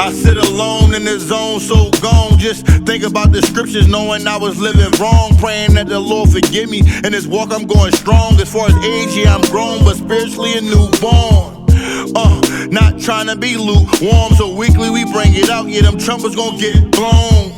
I sit alone in the zone, so gone. Just think about the scriptures, knowing I was living wrong. Praying that the Lord forgive me. In this walk I'm going strong. As far as age, yeah, I'm grown, but spiritually a newborn. Not trying to be lukewarm, so weekly we bring it out. Yeah, them trumpets gon' get blown.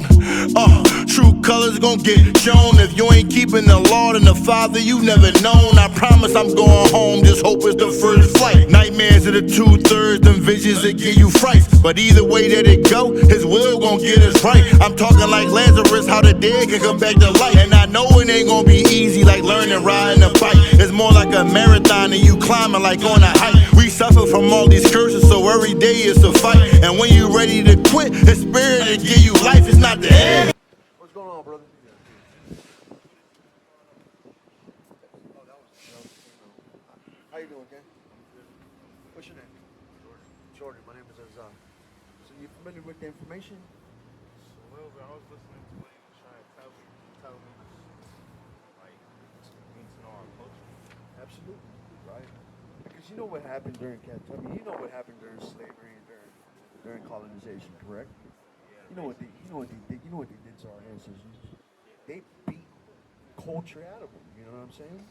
True colors gon' get shown. If you ain't keeping the Lord and the Father, you never known. I promise I'm going home, just hope it's the first flight. Nightmares are the 2/3, them visions that give you frights. But either way that it go, His will gon' get us right. I'm talking like Lazarus, how the dead can come back to life. And I know it ain't gon' be easy like learning riding a bike. It's more like a marathon and you climbing like on a hike. We suffer from all these curses, so every day is a fight. And when you ready to quit, His Spirit will give you life. It's not the end. What's going on, brother? How you doing, Ken? What's your name? Jordan. My name is Azar. So you familiar with the information? A little bit. I was listening to what he was trying to tell me, like, we need to know our culture. Absolutely, right? Because you know what happened during captivity. You know what happened during slavery and during colonization, correct? You know what they did. You know what they did to our ancestors. They beat culture out of them. You know what I'm saying?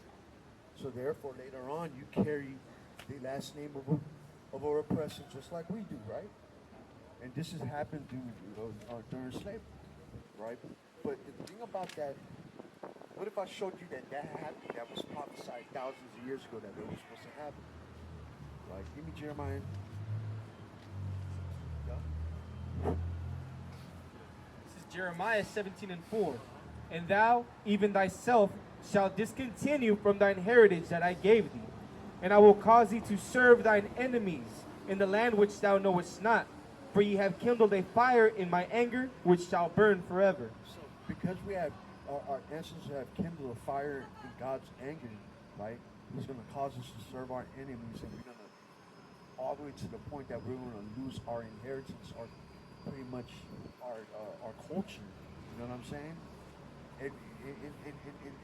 So therefore, later on, you carry the last name of our oppressor, just like we do, right? And this has happened during slavery, right? But the thing about that, what if I showed you that happened? That was prophesied thousands of years ago that it was supposed to happen. Like, give me Jeremiah. Yeah. Jeremiah 17:4. And thou, even thyself, shalt discontinue from thine heritage that I gave thee. And I will cause thee to serve thine enemies in the land which thou knowest not. For ye have kindled a fire in my anger, which shall burn forever. So, because we have, our ancestors have kindled a fire in God's anger, right? He's going to cause us to serve our enemies, and we're going to, all the way to the point that we're going to lose our inheritance, our pretty much our culture. You know what I'm saying? And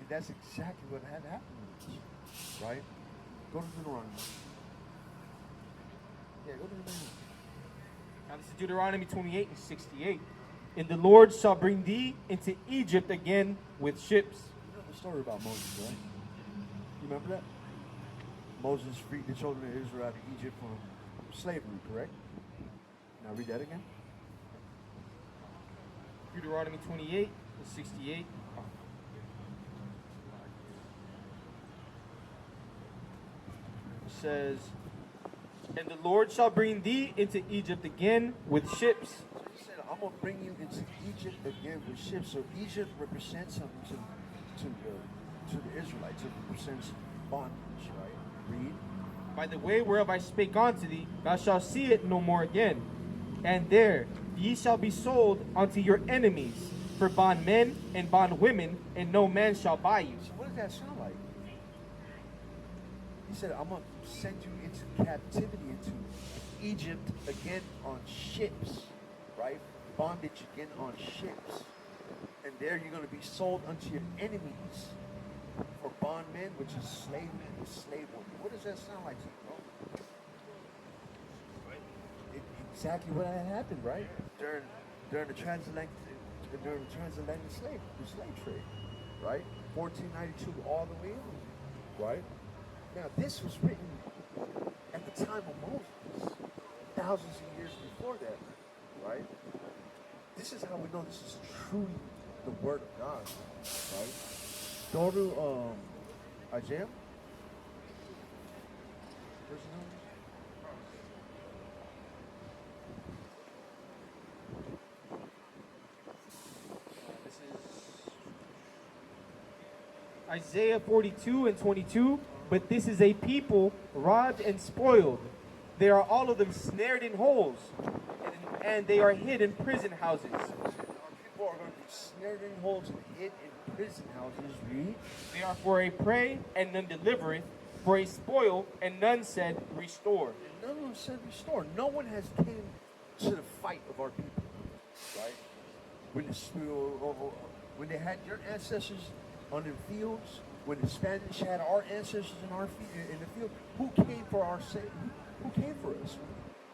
that's exactly what had happened to us, right? Go to Deuteronomy. Yeah, go to Deuteronomy. Now this is Deuteronomy 28:68. And the Lord shall bring thee into Egypt again with ships. You know the story about Moses, right? You remember that? Moses freed the children of Israel out of Egypt from slavery, correct? Now read that again. Deuteronomy 28:68. It says, and the Lord shall bring thee into Egypt again with ships. So he said, I'm going to bring you into Egypt again with ships. So Egypt represents something to the Israelites. It represents bondage, right? Read. By the way whereof I spake unto thee, thou shalt see it no more again. And there ye shall be sold unto your enemies for bondmen and bondwomen, and no man shall buy you. So what does that sound like? He said, I'm going to send you into captivity, into Egypt again on ships, right? Bondage again on ships. And there you're going to be sold unto your enemies for bondmen, which is slave men and slave women. What does that sound like to you, bro? Exactly what had happened, right? During the transatlantic slave trade, right? 1492 all the way on, right? Now this was written at the time of Moses, thousands of years before that, right? This is how we know this is truly the word of God, right? Go to Isaiah. Where's the number? Isaiah 42:22. But this is a people robbed and spoiled. They are all of them snared in holes, and they are hid in prison houses. Our people are going to be snared in holes and hid in prison houses. Read. They are for a prey, and none delivereth, for a spoil, and none said restore. And none of them said restore. No one has came to the fight of our people, right? When they had your ancestors on the fields, when the Spanish had our ancestors in the field, who came for our sake? Who came for us?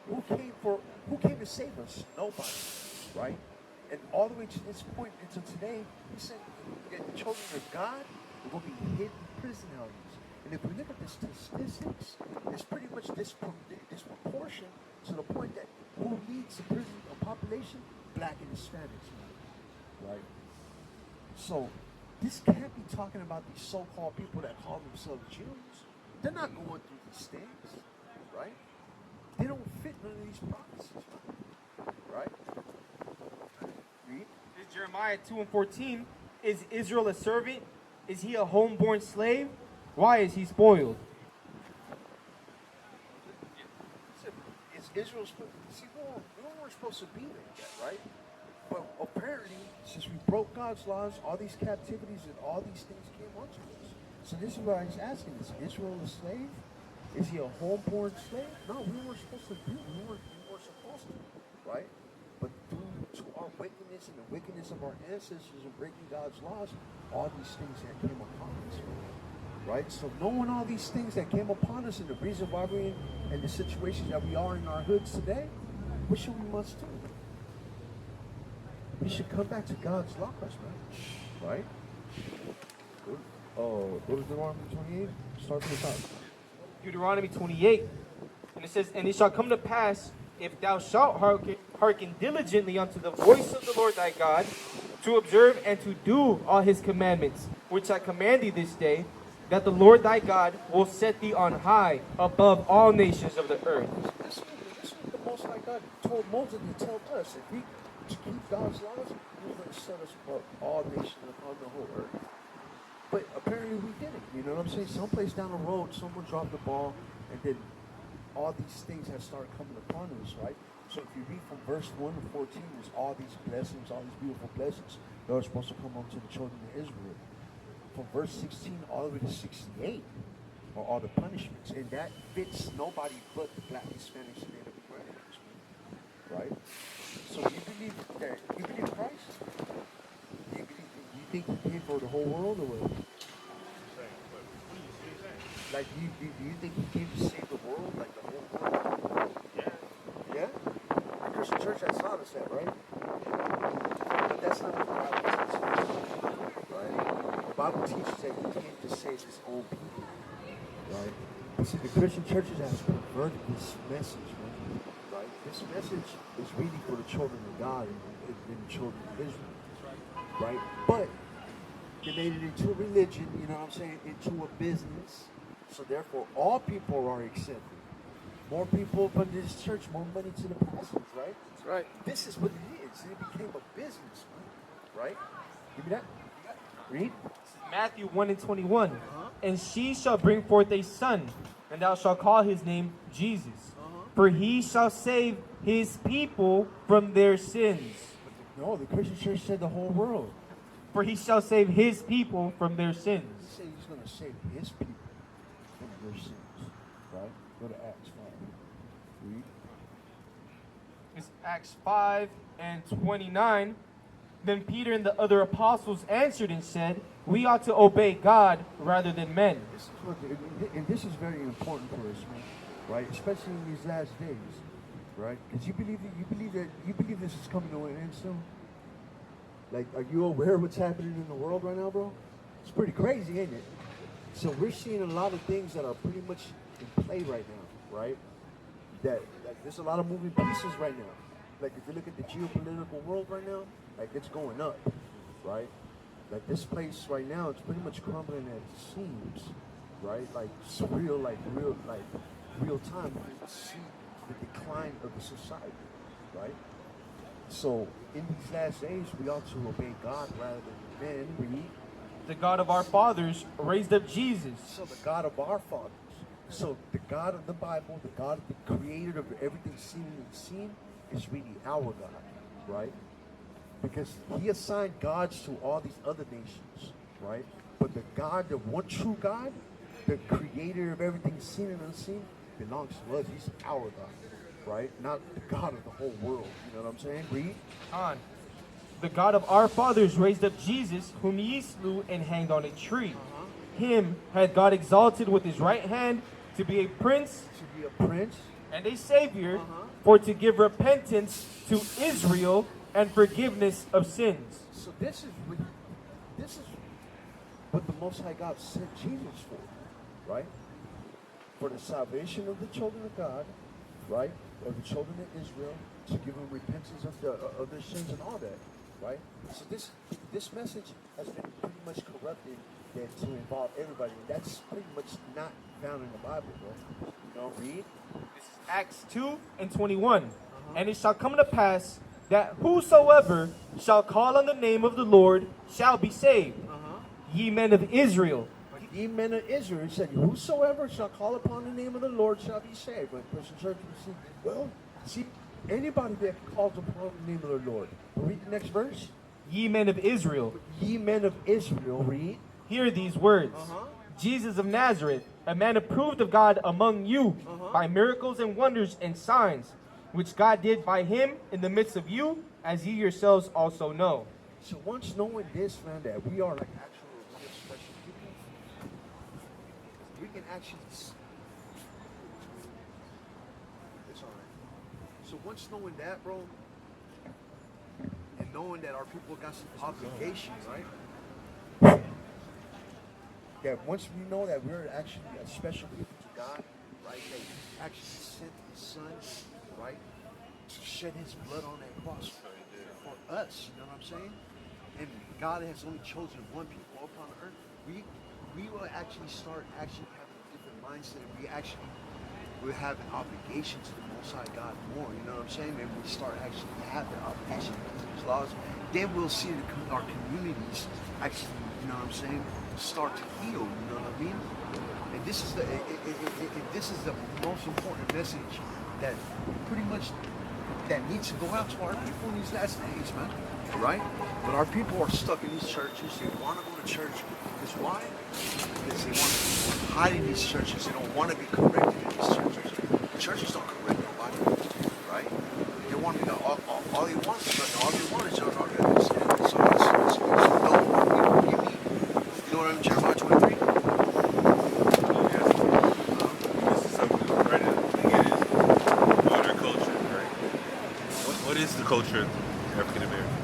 Who came to save us? Nobody, right? And all the way to this point, until today, he said that the children of God will be hid in prison houses. And if we look at the statistics, it's pretty much disproportion to the point that who leads the prison population? Black and Hispanics, right? So this can't be talking about these so-called people that call themselves Jews. They're not going through these things, right? They don't fit none of these prophecies, right? Read. This is Jeremiah 2:14. Is Israel a servant? Is he a homeborn slave? Why is he spoiled? Is Israel supposed to see? We weren't supposed to be like that, right? But apparently, since we broke God's laws, all these captivities and all these things came onto us. So this is what I was asking: is Israel a slave? Is he a homeborn slave? No, we weren't supposed to do. We weren't supposed to, right? But due to our wickedness and the wickedness of our ancestors and breaking God's laws, all these things that came upon us, right? So knowing all these things that came upon us and the reason why we're in the situations that we are in our hoods today, what should we must do? We should come back to God's laws, man. Right? Go to Deuteronomy 28. Start from the top. Deuteronomy 28. And it says, and it shall come to pass, if thou shalt hearken diligently unto the voice of the Lord thy God, to observe and to do all his commandments, which I command thee this day, that the Lord thy God will set thee on high above all nations of the earth. That's what the Most High God told Moses to tell us. If we to keep God's laws, He's going to set us above all nations upon the whole earth. But apparently we didn't. You know what I'm saying? Someplace down the road, someone dropped the ball, and then all these things have started coming upon us, right? So if you read from verse 1 to 14, there's all these blessings, all these beautiful blessings that are supposed to come onto the children of Israel. From verse 16 all the way to 68 are all the punishments. And that fits nobody but the Black, Hispanics, and Native Americans, right? So you believe Christ? You think he came for the whole world or what? Like, do you think he came to save the world, like the whole world? Yeah? The Christian church has taught us that, right? But that's not what the Bible teaches, right? The Bible teaches that he came to save his own people, right? You see, the Christian churches have perverted this message, man, right? This message is really for the children of God and the children of Israel, right? But they made it into a religion, you know what I'm saying, into a business. So therefore, all people are accepted. More people come to this church, more money to the pastors, right? That's right. This is what it is. It became a business, right? Give me that. Read. Matthew 1:21. And she shall bring forth a son, and thou shalt call his name Jesus. For he shall save his people from their sins. No, the Christian church said the whole world. For he shall save his people from their sins. He said he's going to save his people from their sins, right? Go to Acts 5. Read. It's Acts 5:29. Then Peter and the other apostles answered and said, we ought to obey God rather than men. And this is very important for us, man, right? Especially in these last days, right? Because you believe this is coming to an end soon. Like, are you aware of what's happening in the world right now, bro? It's pretty crazy, ain't it? So we're seeing a lot of things that are pretty much in play right now, right? That like, there's a lot of moving pieces right now. Like, if you look at the geopolitical world right now, like, it's going up, right? Like, this place right now, it's pretty much crumbling at the seams, right? Like, it's real time. You can see the decline of the society, right? So, in these last days, we ought to obey God rather than men. Read. The God of our fathers raised up Jesus. So, the God of our fathers. So, the God of the Bible, the God, the creator of everything seen and unseen, is really our God, right? Because he assigned gods to all these other nations, right? But the God, the one true God, the creator of everything seen and unseen, belongs to us. He's our God, right? Not the God of the whole world. You know what I'm saying? Read. On. The God of our fathers raised up Jesus, whom ye slew and hanged on a tree. Him had God exalted with his right hand to be a prince To be a prince. and a savior, for to give repentance to Israel and forgiveness of sins. So this is what the Most High God sent Jesus for, right? For the salvation of the children of God, right? Or the children of Israel, to give them repentance of their sins and all that, right? So this message has been pretty much corrupted to involve everybody. And that's pretty much not found in the Bible, bro. You know, read. This is Acts 2:21. And it shall come to pass that whosoever shall call on the name of the Lord shall be saved. Ye men of Israel. But ye men of Israel, he said, whosoever shall call upon the name of the Lord shall be saved. But Christian church, see, anybody that calls upon the name of the Lord. Read the next verse. Ye men of Israel. Ye men of Israel, read. Hear these words. Jesus of Nazareth, a man approved of God among you by miracles and wonders and signs, which God did by him in the midst of you, as ye yourselves also know. So once knowing this, man, that we are like actual real special people, we can actually. It's all right. So once knowing that, bro, and knowing that our people got some obligations, right? That once we know that we're actually a special people to God, right? That He actually sent His Son, right, to shed His blood on that cross for us. You know what I'm saying? And God has only chosen one people upon the earth. We will actually start having a different mindset. We actually will have an obligation to the Most High God more. You know what I'm saying? And we start actually having an obligation to His laws. Then we'll see our communities actually, you know what I'm saying, start to heal. You know what I mean? And this is the most important message that pretty much that needs to go out to our people in these last days, man. Right? But our people are stuck in these churches. They want to go to church. Because why? Because they want to hide in these churches. They don't want to be corrected in these churches. The churches don't correct nobody. Right? They want to be all they want is church. All they want is church. So it's no more. You know what I'm Jeremiah 23? This is something right now. The thing is, modern culture, right? What is the culture of African American?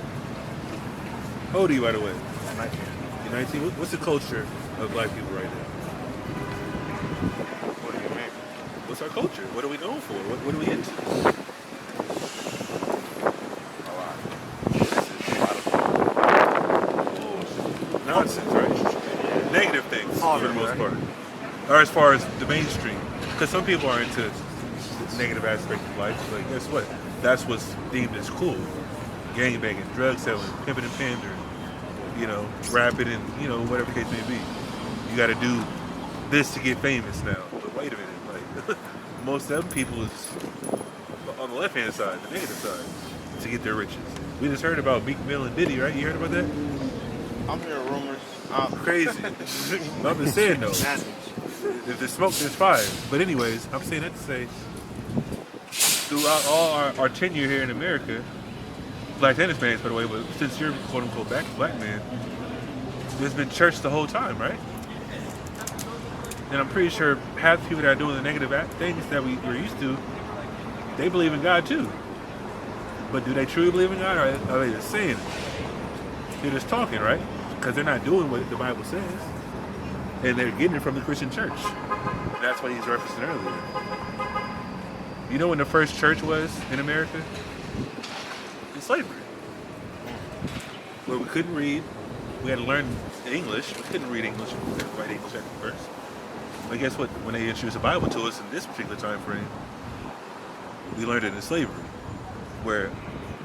How old are you, by the way? 19. You're 19? What's the culture of black people right now? What do you mean? What's our culture? What are we known for? What are we into? Nonsense, right? Negative things for the most part. Or as far as the mainstream. Because some people are into the negative aspect of life. Like, guess what? That's what's deemed as cool. Gangbanging, drug selling, pimping and pandering, you know, rapping and, you know, whatever the case may be. You got to do this to get famous now. But wait a minute, like, most of them people is on the left-hand side, the negative side, to get their riches. We just heard about Meek Mill and Diddy, right? You heard about that? I'm hearing rumors. Crazy. I'm just saying, though. If there's smoke, there's fire. But anyways, I'm saying that to say, throughout all our tenure here in America, black and Hispanics, by the way, but since you're quote-unquote black man, there's been church the whole time, right? And I'm pretty sure half the people that are doing the negative things that we're used to, they believe in God too. But do they truly believe in God, or are they just saying it? They're just talking, right? Because they're not doing what the Bible says. And they're getting it from the Christian church. And that's what he's referencing earlier. You know when the first church was in America? In slavery. Where we couldn't read. We had to learn English. We couldn't read English. We couldn't write English at first. But guess what? When they introduced the Bible to us in this particular time frame, we learned it in slavery. Where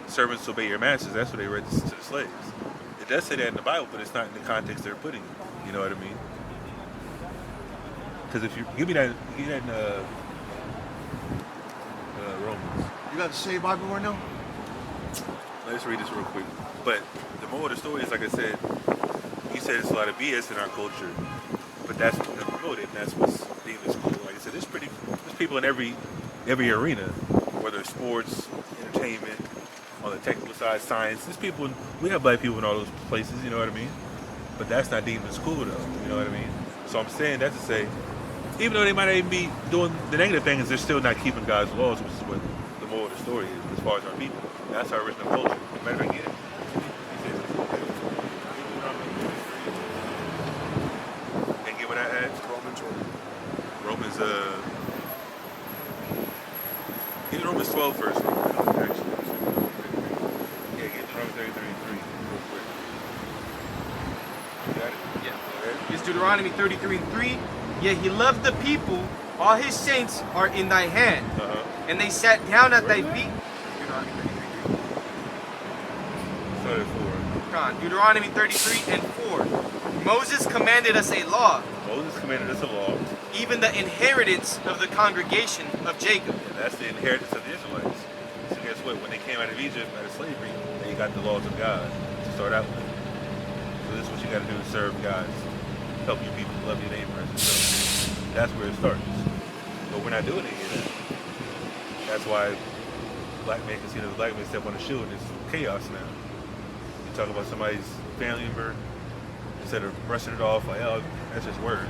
servants obey your masters. That's what they read to the slaves. It does say that in the Bible, but it's not in the context they're putting it. You know what I mean? Because if you give me that in Romans. You got the same Bible right now? Let's read this real quick. But the moral of the story is, like I said, you said it's a lot of BS in our culture, but that's what's promoted, and that's what's deemed as cool. Like I said, there's people in every arena, whether it's sports, entertainment, on the technical side, science. There's people, we have black people in all those places, you know what I mean? But that's not deemed as cool, though, you know what I mean? So I'm saying that to say, even though they might not even be doing the negative things, they're still not keeping God's laws, which is what the moral of the story is as far as our people. That's our original culture. Matter of fact, get it. And get what I had? Romans, get Romans 12 first. Actually. Yeah, get Romans 33:3 real quick. You got it? Yeah. It's Deuteronomy 33:3. Yet he loved the people, all his saints are in thy hand. And they sat down at thy feet. Deuteronomy 33:3. Come on, Deuteronomy 33:4. Moses commanded us a law. Moses commanded us a law. Even the inheritance of the congregation of Jacob. And that's the inheritance of the Israelites. So guess what? When they came out of Egypt, out of slavery, they got the laws of God to start out with. So this is what you got to do to serve God. Help your people, love your neighbor as yourself. That's where it starts. But we're not doing any of that. That's why black men can see another black man step on the shoe and it's chaos now. You talk about somebody's family member, instead of brushing it off like, oh, that's just words.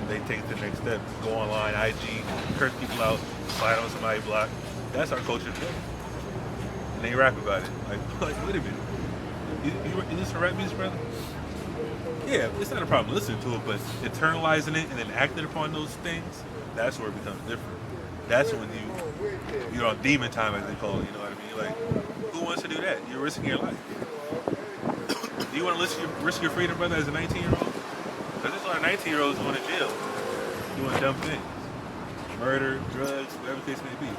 They take the next step, go online, IG, curse people out, slide on somebody's block. That's our culture today. And they rap about it. Like wait a minute. You listen to rap music, brother? Yeah, it's not a problem listening to it, but internalizing it and then acting upon those things, that's where it becomes different. That's when you're on demon time, as they call it, you know what I mean? Like, who wants to do that? You're risking your life. Do you want to risk your freedom, brother, as a 19-year-old? Because there's a lot of 19-year-olds going to jail doing dumb things. Murder, drugs, whatever the case may be.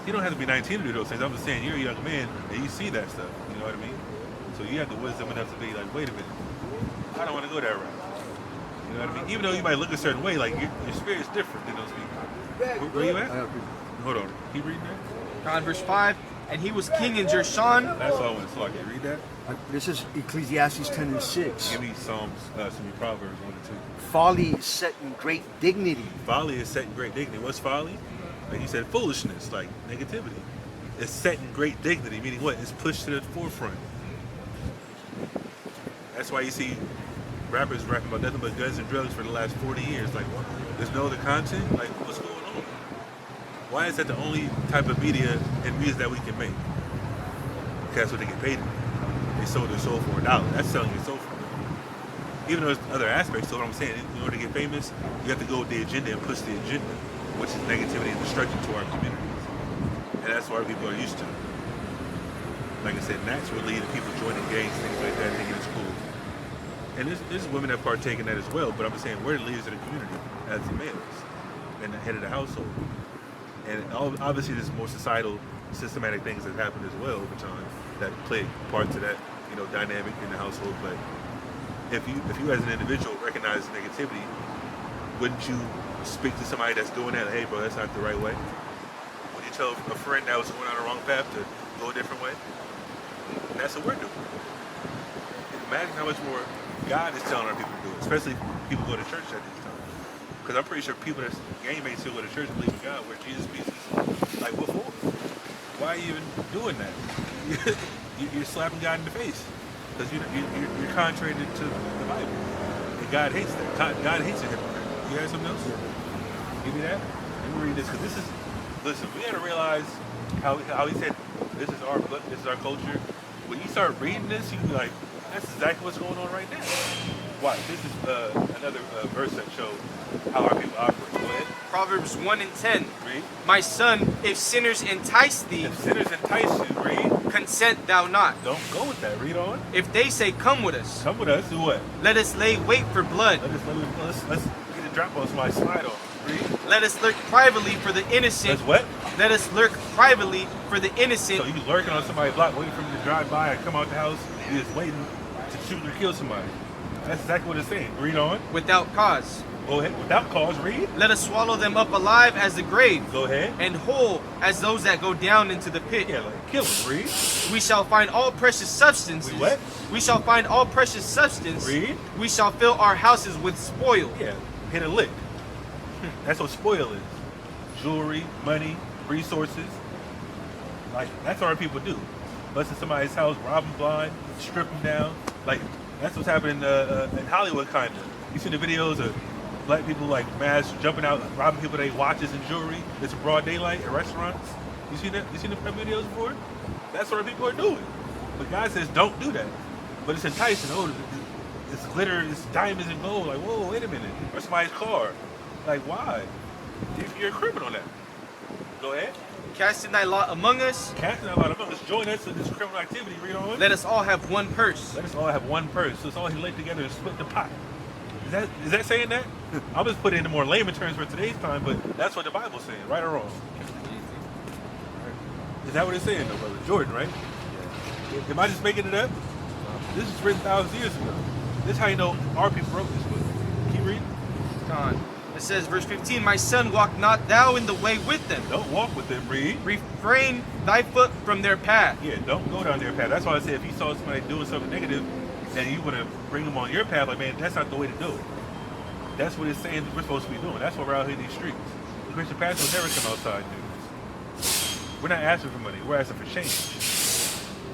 You don't have to be 19 to do those things. I'm just saying, you're a young man and you see that stuff, you know what I mean? So you have the wisdom enough to be like, wait a minute, I don't want to go that route. You know what I mean? Even though you might look a certain way, like your spirit's different than those people. Where you at? Hold on. Keep reading that. Verse 5. And he was king in Jershon. That's all I want to talk. Can you read that? This is Ecclesiastes 10:6. Give me Psalms, some Proverbs 1 and 2. Folly is set in great dignity. Folly is set in great dignity. What's folly? Like you said, foolishness, like negativity. It's set in great dignity, meaning what? It's pushed to the forefront. That's why you see rappers rapping about nothing but guns and drugs for the last 40 years. Like, what? There's no other content? Like, what's going on? Why is that the only type of media and music that we can make? Because that's what they get paid to. They sold their soul for $1. That's selling your soul for $1. Even though there's other aspects to what I'm saying, in order to get famous, you have to go with the agenda and push the agenda, which is negativity and destruction to our communities. And that's what our people are used to. Like I said, naturally, the people joining gangs, things like that, thinking it's cool. And there's women that partake in that as well, but I'm just saying, we're the leaders of the community as the males and the head of the household. And obviously, there's more societal, systematic things that happen as well over time that play part to that, dynamic in the household. But if you as an individual recognize negativity, wouldn't you speak to somebody that's doing that? Hey, bro, that's not the right way. Would you tell a friend that was going on the wrong path to go a different way? And that's what we're doing. Imagine how much more God is telling our people to do, especially people go to church at these times. Because I'm pretty sure people that's gang mates still go to church and believe in God, where Jesus speaks, like, what for? Why are you even doing that? You're slapping God in the face. Because you're contrary to the Bible. And God hates that. God hates a hypocrite. You have something else? Give me that? Let me read this, because this is, listen, we gotta realize how he said, this is our book, this is our culture. When you start reading this, you can be like, that's exactly what's going on right now. Why? This is another verse that shows how our people operate. Go ahead. Proverbs 1 and 10. Read. My son, if sinners entice thee, If sinners entice you, read. consent thou not. Don't go with that. Read on. If they say, come with us, Come with us. Do what? let us lay wait for blood. Let's get a drop on somebody's slide on. Read. Let us lurk privately for the innocent. Let's what? Let us lurk privately for the innocent. So you lurking on somebody's block, waiting for them to drive by and come out the house. You just waiting to shoot or kill somebody. That's exactly what it's saying. Read on. Without cause. Go ahead. Without cause, read. Let us swallow them up alive as the grave, Go ahead. and whole as those that go down into the pit. Yeah, like kill them. Read. We shall find all precious substances. We what? We shall find all precious substance. Read. We shall fill our houses with spoil. Yeah, hit a lick. That's what spoil is. Jewelry, money, resources. Like, that's what our people do. Bust in somebody's house, rob them blind, strip them down. Like, that's what's happening in Hollywood, kind of. You see the videos of black people, like, mass jumping out, robbing people their watches and jewelry. It's broad daylight at restaurants. You seen that? You seen the videos before? That's what people are doing. But God says don't do that. But it's enticing. Oh, it's glitter, it's diamonds and gold. Like, whoa, wait a minute. Or somebody's car. Like, why? You're a criminal now. Go ahead. Casting thy lot among us. Casting thy lot among us. Join us in this criminal activity. Read on. Let us all have one purse. Let us all have one purse. So it's all he laid together and split the pot. Is that saying that? I'm just putting it in more layman terms for today's time, but that's what the Bible's saying, right or wrong? Is that what it's saying, though, brother? Jordan, right? Yeah. Am I just making it up? This is written thousands of years ago. This is how you know our people wrote this book. Keep reading. Con. It says, verse 15, my son, walk not thou in the way with them. Don't walk with them, read. Refrain thy foot from their path. Yeah, don't go down their path. That's why I said if you saw somebody doing something negative, and you want to bring them on your path, like, man, that's not the way to do it. That's what it's saying we're supposed to be doing. That's why we're out here in these streets. The Christian pastor will never come outside and do this. We're not asking for money. We're asking for change.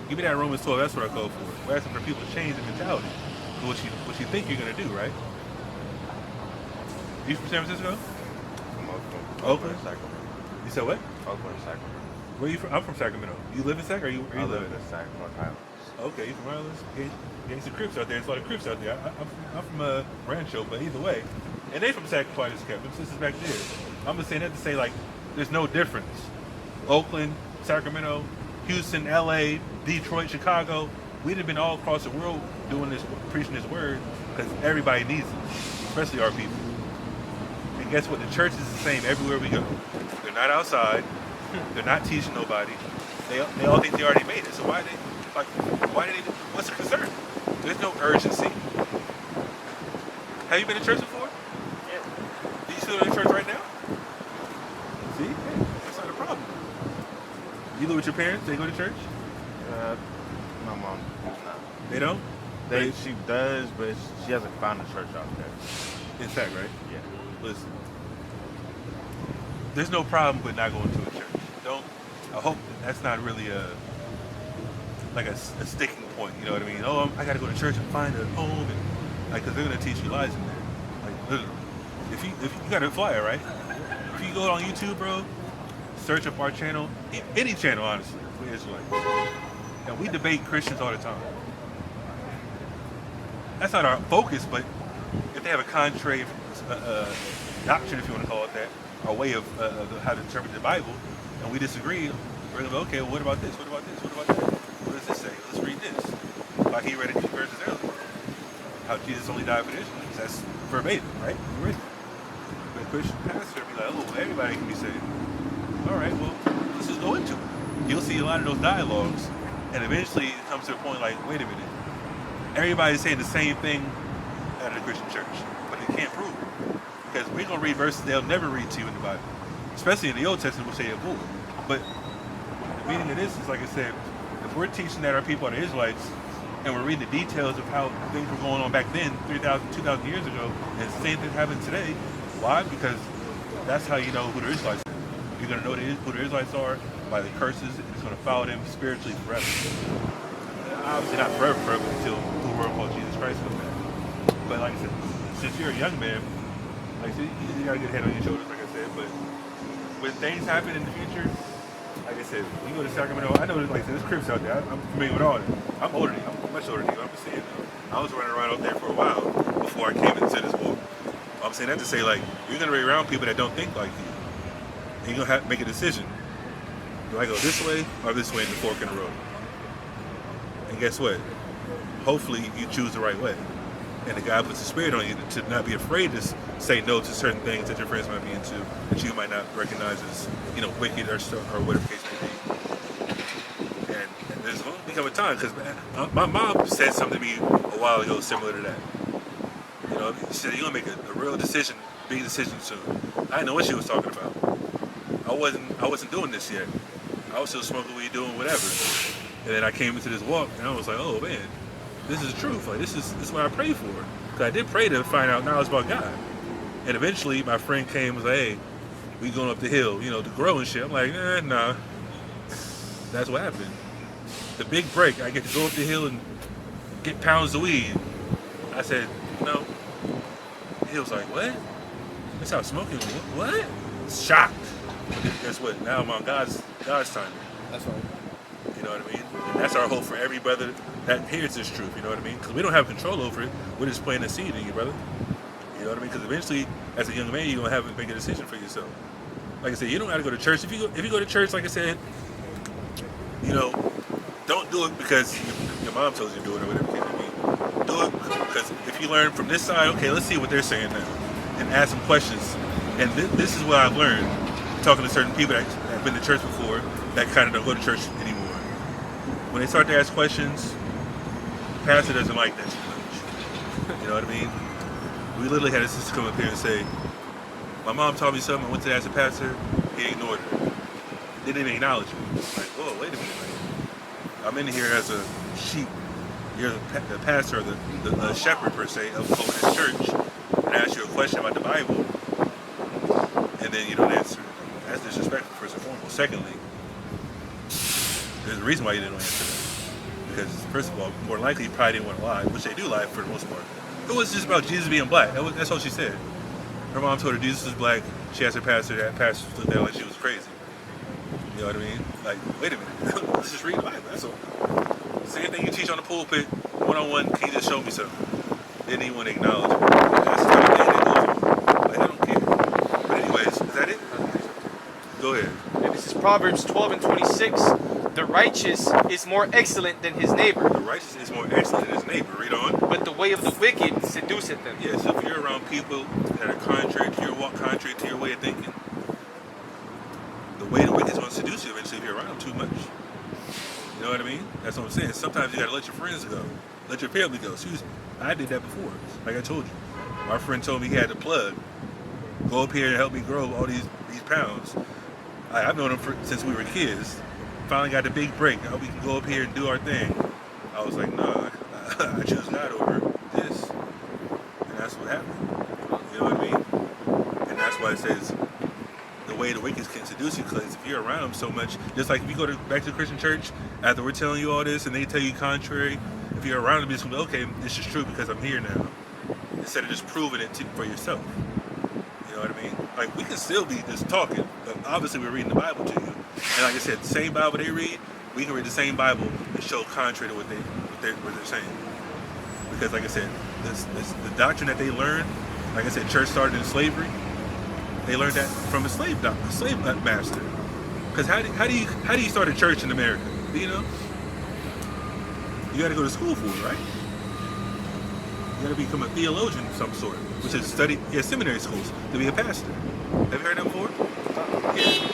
Give me that Romans 12. That's what I go for. We're asking for people to change the mentality. What you think you're going to do, right? You from San Francisco? From Oakland? Sacramento. You said what? Oakland, Sacramento. Where are you from? I'm from Sacramento. You live in Sac, or you I live live in the Sacramento Highlands. Okay, you from Islands? Getting some Crips out there. There's a lot of Crips out there. I'm from Rancho, but either way. And they from Sacramento, Captain. This is back there. I'm just saying that to say, like, there's no difference. Oakland, Sacramento, Houston, LA, Detroit, Chicago. We'd have been all across the world doing this, preaching this word, because everybody needs it, especially our people. And guess what? The church is the same everywhere we go. They're not outside. They're not teaching nobody. They all think they already made it. So why did they? What's the concern? There's no urgency. Have you been to church before? Yeah. Do you still go to church right now? See? Hey, that's not a problem. You live with your parents? They go to church? My mom does not. They don't? She does, but she hasn't found a church out there. In fact, right? Yeah. Listen. There's no problem with not going to a church. I hope that's not really a sticking point, you know what I mean? Oh, I got to go to church and find a home, and like, because they're gonna teach you lies in there. Like, literally, if you got a flyer, right? If you go on YouTube, bro, search up our channel, any channel, honestly, for Israelites, and we debate Christians all the time. That's not our focus, but if they have a contrary doctrine, if you want to call it that, our way of how to interpret the Bible, and we disagree, we're going to go, okay, well, what about this? What about this? What about that? What does this say? Let's read this. Like he read it 2 verses earlier. How Jesus only died for the Israelites. That's verbatim, right? But a Christian pastor be like, oh, everybody can be saved. All right, well, let's just go into it. You'll see a lot of those dialogues, and eventually it comes to a point like, wait a minute. Everybody's saying the same thing out of the Christian church, but they can't prove it. Because we're going to read verses they'll never read to you in the Bible. Especially in the Old Testament, we'll say avoid. But the meaning of this is, like I said, if we're teaching that our people are the Israelites, and we're reading the details of how things were going on back then, 3,000, 2,000 years ago, and the same thing happened today. Why? Because that's how you know who the Israelites are. You're going to know who the Israelites are by the curses, and it's going to follow them spiritually forever. Obviously not forever, until the world called Jesus Christ comes back. But like I said, since you're a young man, like I said, you got a good head on your shoulders, like I said, but when things happen in the future, like I said, when you go to Sacramento, I know there's, like I said, there's Crips out there. I'm familiar with all of them. I'm older than you. I'm much older than you. I'm just saying, I was running around out there for a while before I came into this war. I'm saying that to say, like, you're going to be around people that don't think like you. And you're going to have to make a decision. Do I go this way or this way in the fork in the road? And guess what? Hopefully you choose the right way. And the God puts a spirit on you to not be afraid to say no to certain things that your friends might be into, that you might not recognize as, wicked or whatever case may be. And there's going to become a time, because my mom said something to me a while ago similar to that. She said, you're going to make a real decision, big decision soon. I didn't know what she was talking about. I wasn't doing this yet. I was still smoking weed, doing whatever. And then I came into this walk, and I was like, oh man, this is the truth. Like, this is what I prayed for. Because I did pray to find out knowledge about God. And eventually, my friend came and was like, hey, we going up the hill, to grow and shit. I'm like, nah. That's what happened. The big break, I get to go up the hill and get pounds of weed. I said, no. He was like, what? That's how smoking. What? Shocked. But guess what? Now I'm on God's God's timing. That's right. You know what I mean? And that's our hope for every brother that hears this truth. You know what I mean? Because we don't have control over it. We're just planting a seed in you, brother. You know what I mean? Because eventually, as a young man, you're gonna have to make a decision for yourself. Like I said, you don't have to go to church. If you go to church, like I said, you know, don't do it because your mom tells you to do it or whatever it may be. Do it because if you learn from this side, okay, let's see what they're saying now, and ask some questions. And this is what I've learned talking to certain people that have been to church before that kind of don't go to church anymore. When they start to ask questions, the pastor doesn't like that too much. You know what I mean? We literally had a sister come up here and say, my mom taught me something, I went to ask the pastor, he ignored her. They didn't even acknowledge me. Like, whoa, wait a minute. Like, I'm in here as a sheep. You're the pastor or the shepherd, per se, of this church, and I ask you a question about the Bible, and then you don't answer. That's disrespectful, first and foremost. Secondly, there's a reason why you didn't answer that. Because, first of all, more than likely, you probably didn't want to lie, which they do lie for the most part. It was just about Jesus being black. That's all she said. Her mom told her Jesus was black. She asked her pastor, that pastor stood there like she was crazy. You know what I mean? Like, wait a minute. Let's just read the Bible. That's all. Same thing you teach on the pulpit, one-on-one, can you just show me something? They didn't even want to acknowledge it. That's the kind of thing that goes on. Like, I don't care. But anyways, is that it? Go ahead. And this is Proverbs 12 and 26. The righteous is more excellent than his neighbor, The righteous is more excellent than his neighbor. Read on. but the way of the wicked seduceth them. Yeah, so if you're around people that are contrary to your walk, contrary to your way of thinking, the way the wicked is going to seduce you eventually if you're around them too much. You know what I mean? That's what I'm saying. Sometimes you got to let your friends go. Let your family go. I did that before, like I told you. My friend told me he had to plug. Go up here and help me grow all these pounds. I've known him since we were kids. Finally got the big break. We can go up here and do our thing. I was like, no, I choose God over this. And that's what happened. You know what I mean? And that's why it says the way the wicked can seduce you, because if you're around them so much, just like if you go back to the Christian church after we're telling you all this and they tell you contrary, if you're around them, it's going to be, okay, this is true because I'm here now. Instead of just proving it for yourself. You know what I mean? Like, we can still be just talking, but obviously we're reading the Bible to you. And like I said, the same Bible they read, we can read the same Bible and show contrary to what they're saying. Because like I said, the doctrine that they learn, like I said, church started in slavery. They learned that from a slave master. Because how do you start a church in America? Do you know? You got to go to school for it, right? You got to become a theologian of some sort, which is study seminary schools to be a pastor. Have you heard that before? Yeah.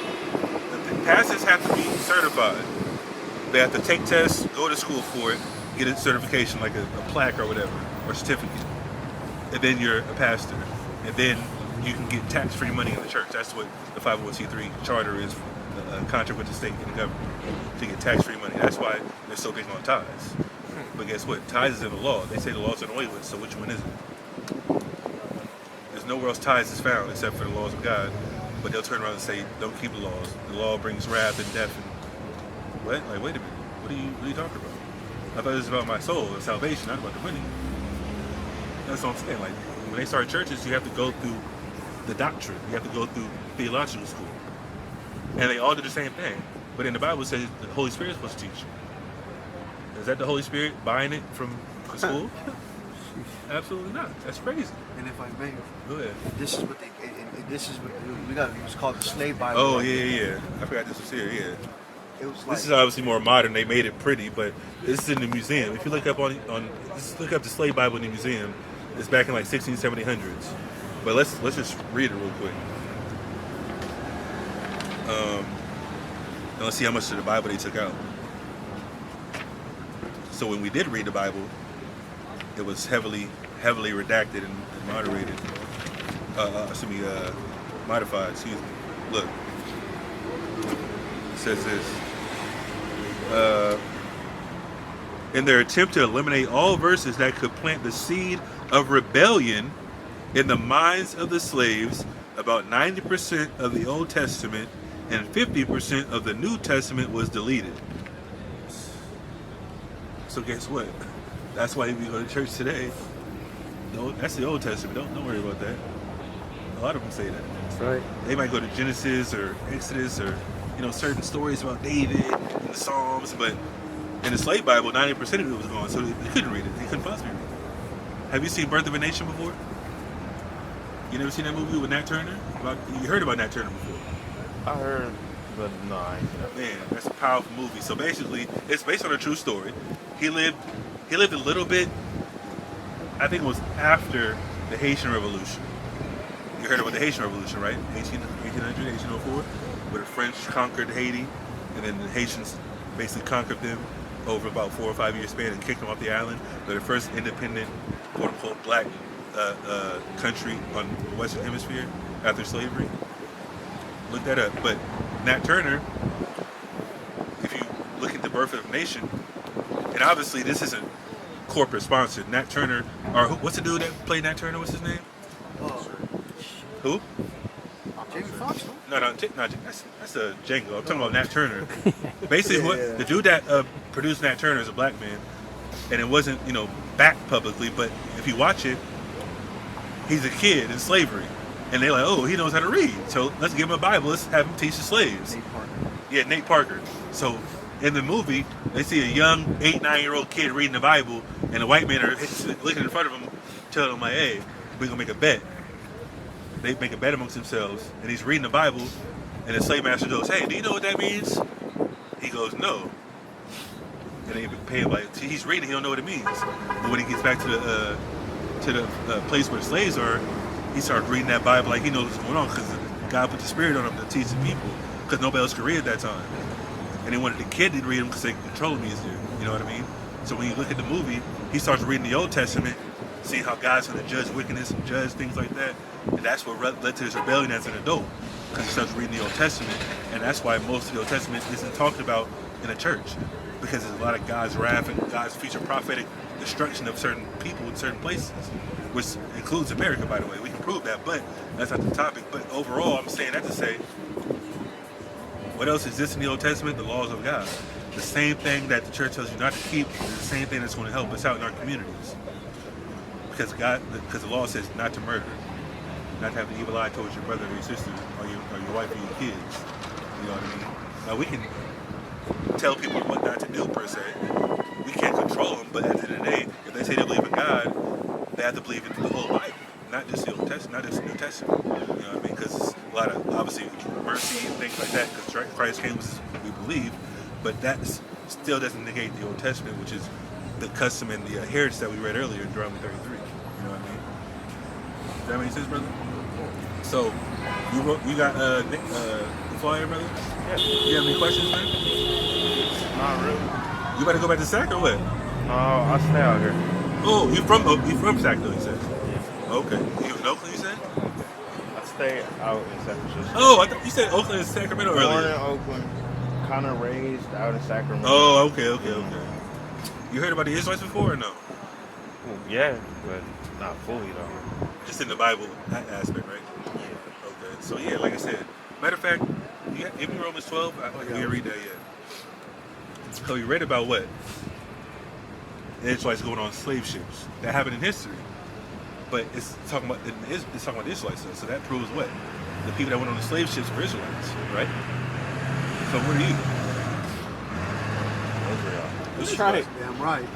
The pastors have to be certified. They have to take tests, go to school for it, get a certification like a plaque or whatever, or certificate. And then you're a pastor. And then you can get tax-free money in the church. That's what the 501c3 charter is, a contract with the state and the government, to get tax-free money. That's why they're so big on tithes. But guess what? Tithes is in the law. They say the law's done away with, so which one is it? There's nowhere else tithes is found except for the laws of God. But they'll turn around and say, don't keep the laws. The law brings wrath and death. And what? Like, wait a minute. What are you talking about? I thought it was about my soul and salvation, not about the money. That's what I'm saying. Like, when they start churches, you have to go through the doctrine. You have to go through theological school. And they all do the same thing. But in the Bible, it says the Holy Spirit is supposed to teach you. Is that the Holy Spirit buying it from the school? Absolutely not. That's crazy. And if I may, Go ahead. this is what we got. It was called the slave Bible. Oh, yeah. I forgot this was here, yeah. It was like, This is obviously more modern. They made it pretty, but this is in the museum. If you look up just look up the slave Bible in the museum, it's back in like 1600s, 1700s. But let's just read it real quick. And let's see how much of the Bible they took out. So when we did read the Bible, it was heavily redacted and moderated. Modified. Excuse me. Look, it says this. In their attempt to eliminate all verses that could plant the seed of rebellion in the minds of the slaves, about 90% of the Old Testament and 50% of the New Testament was deleted. So guess what? That's why if you go to church today, that's the Old Testament. Don't worry about that. A lot of them say that. That's right. They might go to Genesis or Exodus or certain stories about David and the Psalms, but in the slave Bible, 90% of it was gone, so they couldn't read it. They couldn't possibly read it. Have you seen Birth of a Nation before? You never seen that movie with Nat Turner? You heard about Nat Turner before? I heard, but no, I ain't seen that. Man, that's a powerful movie. So basically, it's based on a true story. He lived a little bit, I think it was after the Haitian Revolution. You heard about the Haitian Revolution, right? 1800, 1804, where the French conquered Haiti, and then the Haitians basically conquered them over about 4 or 5 year span and kicked them off the island. They're the first independent, quote unquote, black country on the Western Hemisphere after slavery. Look that up. But Nat Turner, if you look at the Birth of a Nation, and obviously this isn't corporate sponsored. Nat Turner, or what's the dude that played Nat Turner? What's his name? Who? Jamie Foxx, no? No, that's a Django. I'm talking about Nat Turner. Basically, the dude that produced Nat Turner is a black man, and it wasn't, backed publicly. But if you watch it, he's a kid in slavery, and they're like, oh, he knows how to read, so let's give him a Bible. Let's have him teach the slaves. Nate Parker. Yeah, Nate Parker. So in the movie, they see a young 8-9-year-old kid reading the Bible, and the white men are looking in front of him, telling him like, hey, we're gonna make a bet. They make a bet amongst themselves, and he's reading the Bible, and the slave master goes, hey, do you know what that means? He goes, no. And they pay him like, he's reading, he don't know what it means. But when he gets back to the place where the slaves are, he starts reading that Bible like he knows what's going on, because God put the spirit on him to teach the people, because nobody else could read at that time. And they wanted the kid to read them because they could control him easier. You know what I mean? So when you look at the movie, he starts reading the Old Testament, seeing how God's going to judge wickedness and judge things like that. And that's what led to his rebellion as an adult, because he starts reading the Old Testament. And that's why most of the Old Testament isn't talked about in a church, because there's a lot of God's wrath and God's future prophetic destruction of certain people in certain places, which includes America, by the way. We can prove that, but that's not the topic. But overall, I'm saying that to say, what else exists in the Old Testament? The laws of God. The same thing that the church tells you not to keep is the same thing that's going to help us out in our communities. Because the law says not to murder, not to have the evil eye towards your brother or your sister or your wife or your kids. You know what I mean? Now we can tell people what not to do per se. We can't control them, but at the end of the day, if they say they believe in God, they have to believe in the whole Bible, not just the Old Testament, not just the New Testament. You know what I mean? Because it's a lot of obviously mercy and things like that. Because Christ came, we believe, but that still doesn't negate the Old Testament, which is the custom and the heritage that we read earlier in Deuteronomy 33. You know what I mean? Does that make sense, brother? So, you got the flyer, brother? Yeah. You have any questions, man? Not really. You about to go back to Sac or what? No, I'll stay out here. Oh, you from Sac though, you said? Yeah. Okay. You in Oakland, you said? I stay out in San Francisco. Oh, I thought you said Oakland and Sacramento Born earlier. in Oakland, kind of raised out in Sacramento. Oh, okay. You heard about the Israelites before or no? Well, yeah, but not fully though. Just in the Bible aspect, right? Yeah. Okay. So yeah, like I said, matter of fact, give me Romans 12. I didn't read that yet. So you read about what? The Israelites going on slave ships. That happened in history. But it's talking about the Israelites. So that proves what? The people that went on the slave ships were Israelites, right? So what are you? Israel. That's right. Damn right.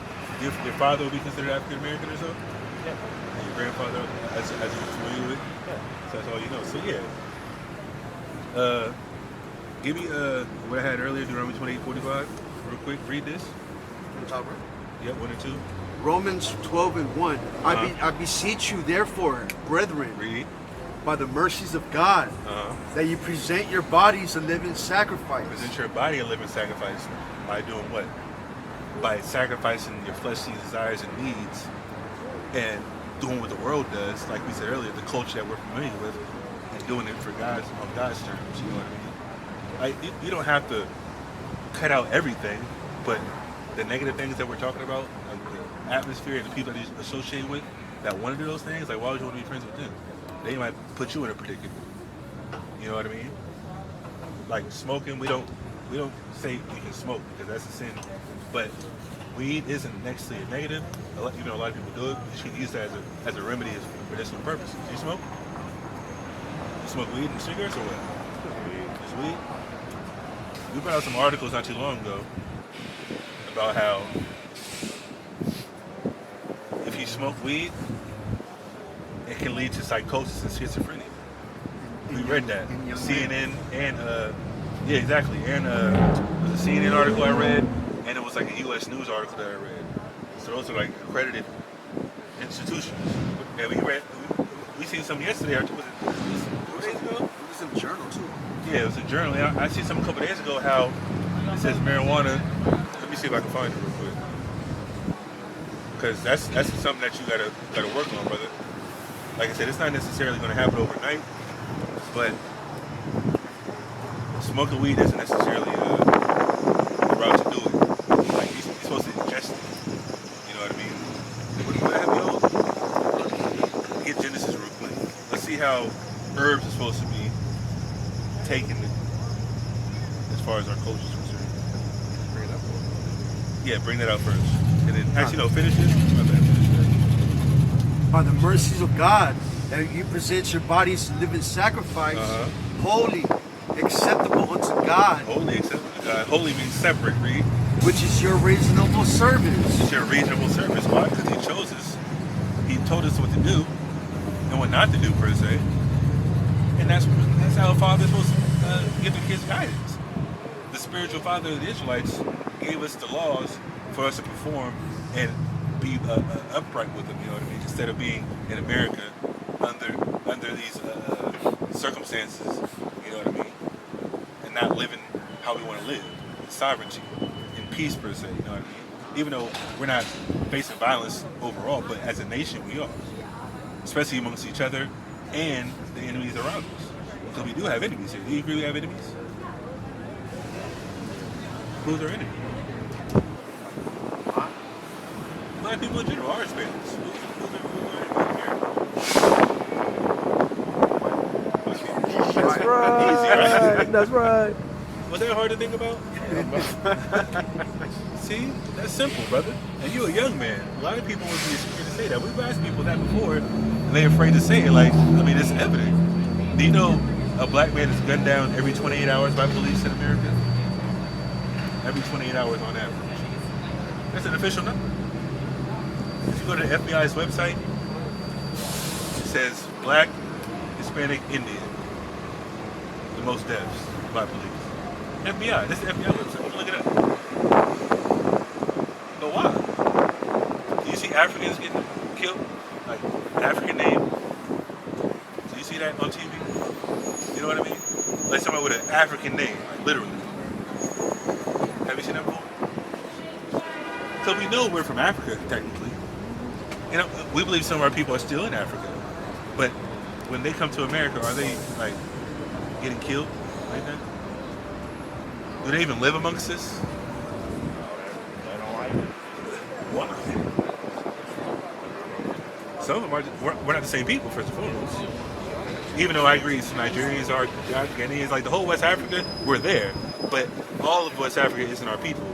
Your father would be considered African American or so? Yeah. And your grandfather, as you're familiar with? Yeah. So that's all you know. So yeah. Give me what I had earlier, Deuteronomy 28:45. Real quick, read this. From the top, right? Yep, 1 and 2. Romans 12:1. I beseech you, therefore, brethren, Read. by the mercies of God, that you present your bodies a living sacrifice. Present your body a living sacrifice by doing what? By sacrificing your fleshly desires and needs and doing what the world does, like we said earlier, the culture that we're familiar with, and doing it for God's on God's terms. You know what I mean? Like you don't have to cut out everything, but the negative things that we're talking about, like the atmosphere and the people that you associate with, that want to do those things, like why would you want to be friends with them? They might put you in a predicament. You know what I mean? Like smoking, we don't say you can smoke because that's a sin, but weed isn't necessarily a negative. Even though a lot of people do it, you can use that as a remedy for medicinal purposes. Do you smoke? You smoke weed and cigarettes or what? Just weed? we put out some articles not too long ago about how if you smoke weed, it can lead to psychosis and schizophrenia. We read that. CNN and yeah, exactly. And it was a CNN article I read, and it was like a U.S. News article that I read. So those are like accredited institutions. Yeah, we seen some yesterday. Was it 2 days ago? It was in the journal too. Yeah, it was a journal. I seen some a couple days ago how it says marijuana. Let me see if I can find it real quick. Because that's something that you gotta work on, brother. Like I said, it's not necessarily going to happen overnight, but smoking weed isn't necessarily the route to do it. Like you're supposed to ingest it. You know what I mean? What have you get Genesis real quick. Let's see how herbs are supposed to be taken as far as our culture is concerned. Bring it up. Yeah, bring that out first. And then, actually, no, finish it. My bad, finish that. By the mercies of God, that you present your bodies a living sacrifice, holy, acceptable unto God. Holy, acceptable to God. Holy means separate, read. Which is your reasonable service. It's your reasonable service. Why? Because he chose us. He told us what to do and what not to do, per se. And that's how a father is supposed to give the kids guidance. The spiritual father of the Israelites gave us the laws for us to perform and be upright with them, you know what I mean? Instead of being in America under these circumstances, you know what I mean? And not living how we want to live, in sovereignty, in peace per se, you know what I mean? Even though we're not facing violence overall, but as a nation we are, especially amongst each other and the enemies around us. Because we do have enemies here. Do you agree we have enemies? Who's our enemy? Black people in general are Hispanics. That's right. That's right. Was that hard to think about? See? That's simple, brother. And you're a young man. A lot of people would be scared to say that. We've asked people that before, and they're afraid to say it. Like, I mean, it's evident. Do you know a black man is gunned down every 28 hours by police in America? Every 28 hours on average. That's an official number. If you go to the FBI's website, it says black, Hispanic, Indian. The most deaths by police. FBI, this is the FBI website. Look it up. But why? Do you see Africans getting killed? Like, African name. Do you see that on TV? You know what I mean? Like somebody with an African name, like literally. Have you seen that before? So we know we're from Africa, technically. You know, we believe some of our people are still in Africa. But when they come to America, are they, like, getting killed like that? Do they even live amongst us? They don't like it. Why? Some of them are, we're not the same people, first and foremost. Even though I agree some Nigerians are Ghanaians, like the whole West Africa, we're there. But all of West Africa isn't our people.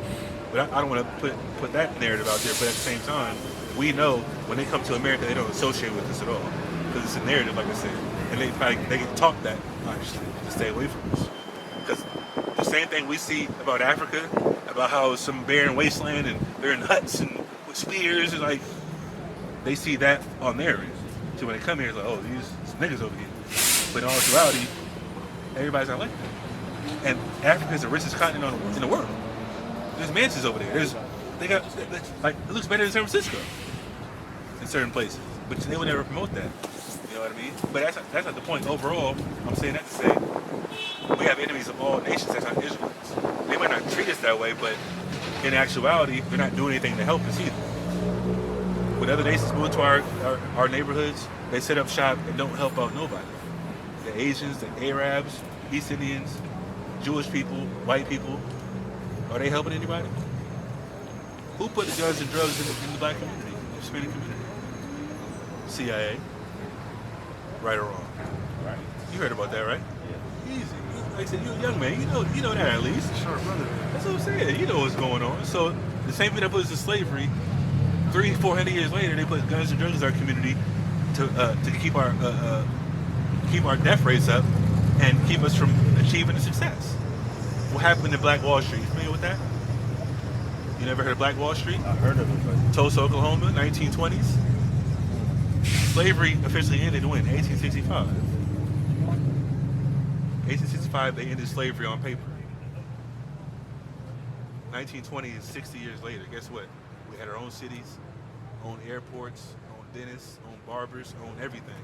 But I don't want to put that narrative out there, but at the same time, we know when they come to America, they don't associate with us at all. Because it's a narrative, like I said. And they get taught that, obviously, to stay away from us. Because the same thing we see about Africa, about how it's some barren wasteland and they're in huts and with spears, and like, they see that on their end. So when they come here, it's like, oh, these niggas over here. But in all actuality, everybody's not like that. And Africa is the richest continent in the world. There's mansions over there. They got, like, it looks better than San Francisco in certain places. But they would never promote that. You know what I mean? But that's not the point. Overall, I'm saying that to say we have enemies of all nations that's not Israelites. They might not treat us that way, but in actuality, they're not doing anything to help us either. When other nations move to our neighborhoods, they set up shop and don't help out nobody. The Asians, the Arabs, East Indians, Jewish people, white people, are they helping anybody? Who put the guns and drugs in the black community, the Hispanic community? CIA. Right or wrong? Right. You heard about that, right? Yeah. Easy. Like I said, you're a young man. You know that at least. Sure, brother. That's what I'm saying. You know what's going on. So the same thing that put us to slavery, 300-400 years later, they put guns and drugs in our community to keep our death rates up and keep us from achieving the success. what happened in Black Wall Street? You familiar with that? You never heard of Black Wall Street? I heard of it, but Tulsa, Oklahoma, 1920s. Slavery officially ended when? 1865. 1865, they ended slavery on paper. 1920 is 60 years later. Guess what? We had our own cities, own airports, own dentists, own barbers, own everything.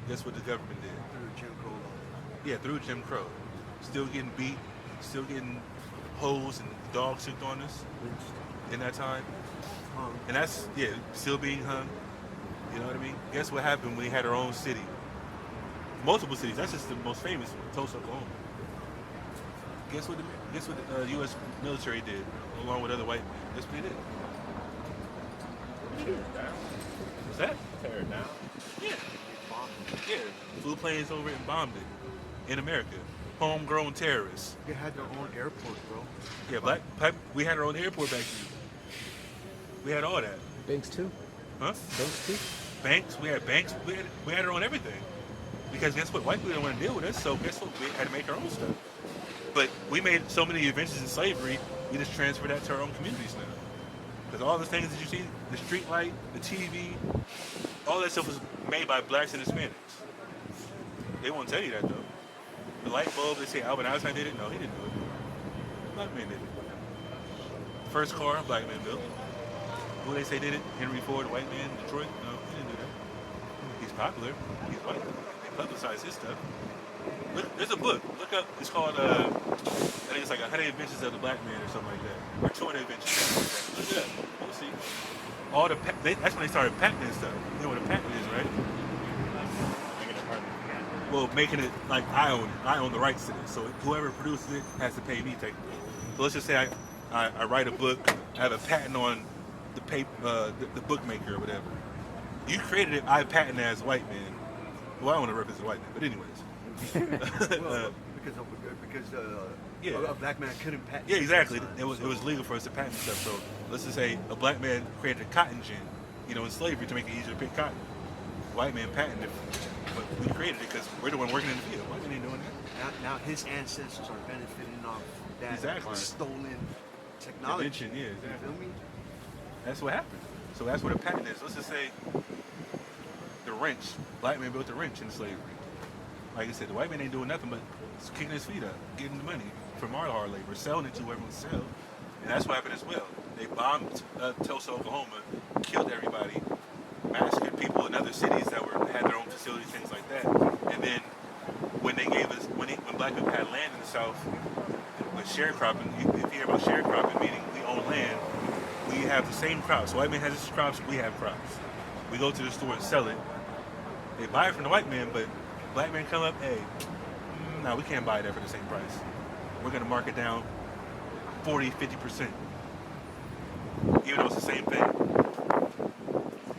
Guess what the government did? Through Jim Crow law. Yeah, through Jim Crow. Still getting beat, still getting hoes and dogs sicked on us in that time. And that's, yeah, still being hung. You know what I mean? Guess what happened when we had our own city? Multiple cities. That's just the most famous one, Tulsa, Oklahoma. Guess what the U.S. military did, along with other white men? Guess what they did? What's that? tear it down. Yeah. Yeah. Flew planes over it and bombed it in America. Homegrown terrorists. They had their own airport, bro. Yeah, we had our own airport back then. We had all that. Banks too. Huh? Banks too. Banks. We had banks. We had our own everything. Because guess what? White people didn't want to deal with us, so guess what? We had to make our own stuff. But we made so many inventions in slavery, we just transferred that to our own communities now. Because all the things that you see, the street light, the TV, all that stuff was made by blacks and Hispanics. They won't tell you that though. The light bulb, they say Albert Einstein did it. No, he didn't do it. Black man did it. First car, black man built. Who they say did it? Henry Ford, white man, Detroit? No, he didn't do that. He's popular. He's white. They publicize his stuff. Look, there's a book. Look up. It's called, I think it's like 100 Inventions of the Black Man or something like that. Or 200 Inventions. Look it up. You'll see. All the that's when they started patenting stuff. You know what a patent is, right? Well, making it like I own the rights to this. So whoever produces it has to pay me technically. So let's just say I write a book. I have a patent on the paper, the bookmaker or whatever. You created it. I patent it as a white man. Well, I don't want to represent a white man, but anyways. Because Yeah. a black man couldn't patent. Yeah, exactly. It was legal for us to patent stuff. So let's just say a black man created a cotton gin, in slavery to make it easier to pick cotton. White man patented it, but we created it because we're the one working in the field. White man ain't doing that. Now his ancestors are benefiting off that Exactly. stolen technology. Invention, yeah, exactly. You feel me? That's what happened. So that's what a patent is. Let's just say the wrench. Black man built the wrench in slavery. Like I said, the white man ain't doing nothing but kicking his feet up, getting the money from our hard labor, selling it to whoever wants to sell. And that's what happened as well. They bombed Tulsa, Oklahoma, killed everybody, massacred people in other cities that had their own facilities, things like that. And then when they gave us, when black people had land in the South, with sharecropping, if you hear about sharecropping, meaning we own land, we have the same crops. White man has his crops, we have crops. We go to the store and sell it. They buy it from the white man, but black man come up, hey, no, we can't buy that for the same price. We're gonna mark it down 40, 50%. Even though it's the same thing.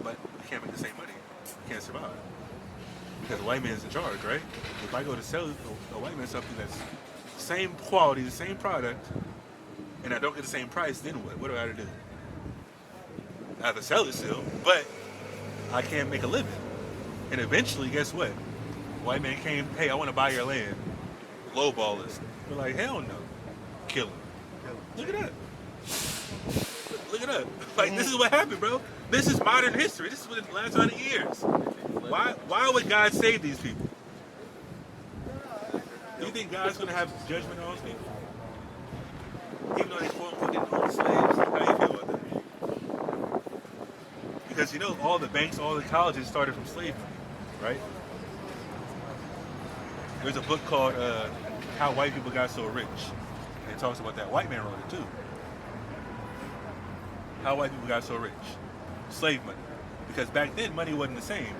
But we can't make the same money. We can't survive. Because the white man's in charge, right? If I go to sell a white man something that's the same quality, the same product, and I don't get the same price, then what? What do I have to do? I have to sell it still, but I can't make a living. And eventually, guess what? White man came, hey, I want to buy your land. Lowball us. We're like, hell no. Kill him. Look at that. Look at that. Like, this is what happened, bro. This is modern history. This is within the last 100 years. Why would God save these people? Do you think God's going to have judgment on those people? Even though they quote-unquote didn't own slaves? How do you feel about that? Because, all the banks, all the colleges started from slavery, right? There's a book called How White People Got So Rich. And it talks about that. White man wrote it too. How white people got so rich. Slave money. Because back then money wasn't the same.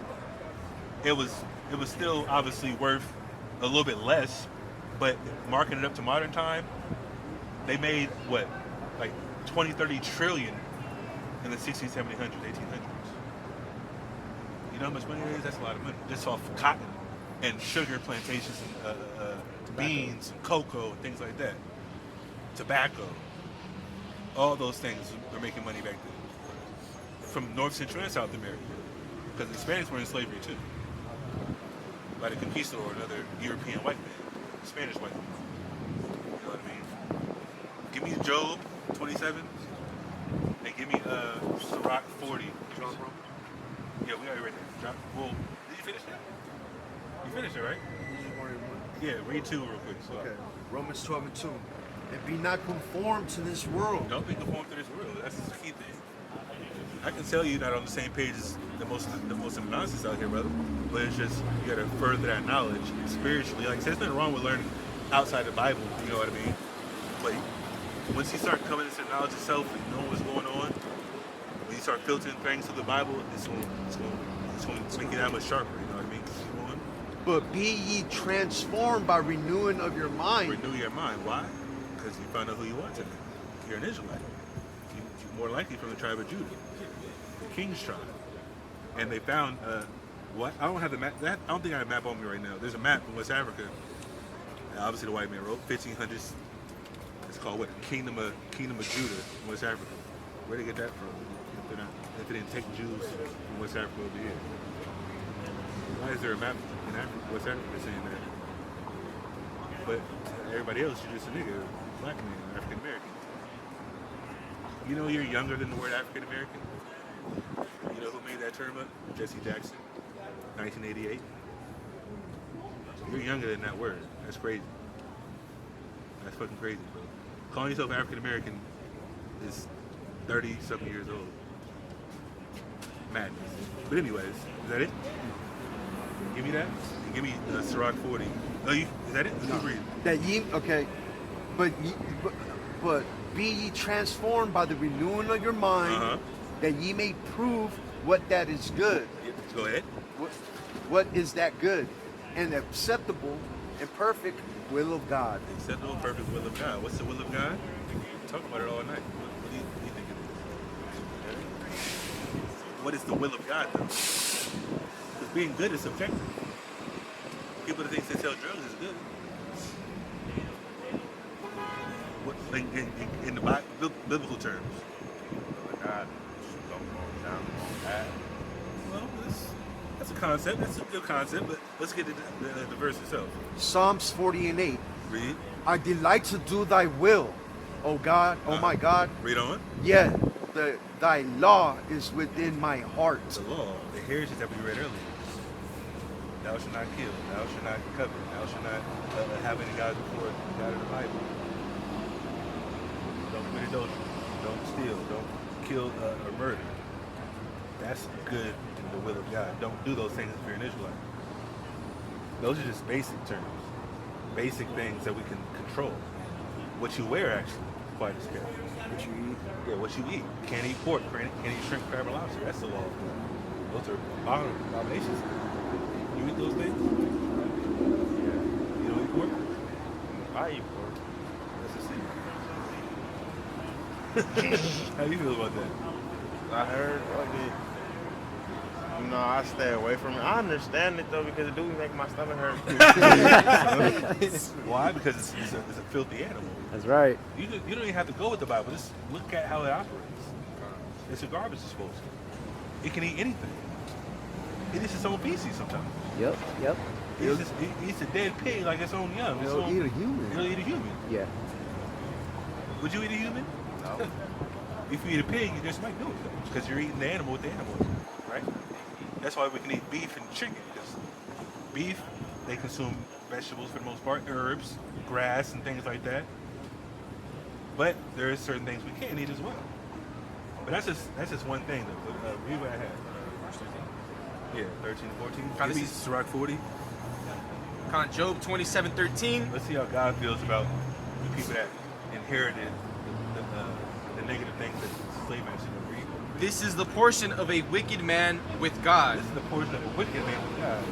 It was still obviously worth a little bit less, but marking it up to modern time, they made what? Like 20, 30 trillion in the 1600s, 1700s, 1800s. You know how much money it is? That's a lot of money. Just off cotton and sugar plantations and beans and cocoa and things like that. Tobacco. All those things were making money back then. From North, Central, and South America. Because the Spanish were in slavery too. By the conquistador, another European white man. Spanish white man. You know what I mean? give me Job 27 and give me Sirach 40. Yeah, we already read that. Drop. Well, did you finish that? You finished it, right? Yeah, read 2 real quick. So. Okay. Romans 12 and 2. And be not conformed to this world. Don't be conformed to this world. That's the key thing. I can tell you're not on the same page as the most of the nonsense out here, brother. But it's just you gotta further that knowledge spiritually. Like, there's nothing wrong with learning outside the Bible. You know what I mean? But once you start coming into knowledge of self and knowing what's going on, when you start filtering things through the Bible, it's going to make you that much sharper. You know what I mean? Keep going. But be ye transformed by renewing of your mind. Renew your mind. Why? Because you find out who you are today. You're an Israelite. You're more likely from the tribe of Judah, the king's tribe. And they found what? I don't have the map. I don't think I have a map on me right now. There's a map in West Africa. Obviously, the white man wrote 1500s. It's called what? Kingdom of Judah in West Africa. Where did they get that from? If they didn't take Jews from West Africa over here. Why is there a map in Africa, West Africa saying that? But everybody else, you're just a nigga, black man, African American. You know you're younger than the word African American? You know who made that term up? Jesse Jackson, 1988. You're younger than that word. That's crazy. That's fucking crazy, bro. Calling yourself African American is 30-something years old. Madness. But anyways, is that it? Give me that. And give me Sirach 40. Oh, is that it? Let's read. That ye, okay, but be ye transformed by the renewing of your mind, that ye may prove what that is good. Go ahead. What is that good and acceptable and perfect will of God? Acceptable and perfect will of God. What's the will of God? We talk about it all night. What do you think it is? What is the will of God, though? Because being good is subjective. People that think they sell drugs is good. What, in the biblical terms? God, don't go down on that. Well, that's a concept. That's a good concept, but let's get to the verse itself. Psalms 40 and 8. Read. I delight to do thy will, O God, O my God. Read on. Yet thy law is within my heart. The law, the heritage that we read earlier. Thou shalt not kill. Thou shalt not covet. Thou shalt not have any gods before God of the Bible. Don't commit adultery. Don't steal. Don't kill or murder. That's good in the will of God. Don't do those things if you're an Israelite. Those are just basic terms. Basic things that we can control. What you wear, actually, quite as careful. What you eat? Yeah, what you eat. You can't eat pork, can't eat shrimp, crab, or lobster. That's the law of God. Those are abominations. You eat those things? Yeah. You don't eat pork? I eat pork. That's a secret. How do you feel about that? I heard, you know, I stay away from it. I understand it though because it do make my stomach hurt. Why? Because it's a filthy animal. That's right. You don't even have to go with the Bible. Just look at how it operates. It's a garbage disposal. It can eat anything. It eats its own feces sometimes. Yep. It eats a dead pig like its own young. It'll eat a human. It'll eat a human. Yeah. Would you eat a human? No. If you eat a pig, you just might do it though, because you're eating the animal with the animal, right? That's why we can eat beef and chicken. Because beef, they consume vegetables for the most part, herbs, grass, and things like that. But there are certain things we can't eat as well. But that's just one thing though. Read what I had. Yeah, 13 and 14. Give me Sirach 40. Job 27:13. Let's see how God feels about the people that inherited the negative things that the slave master would read. This is the portion of a wicked man with God. This is the portion of a wicked man with God.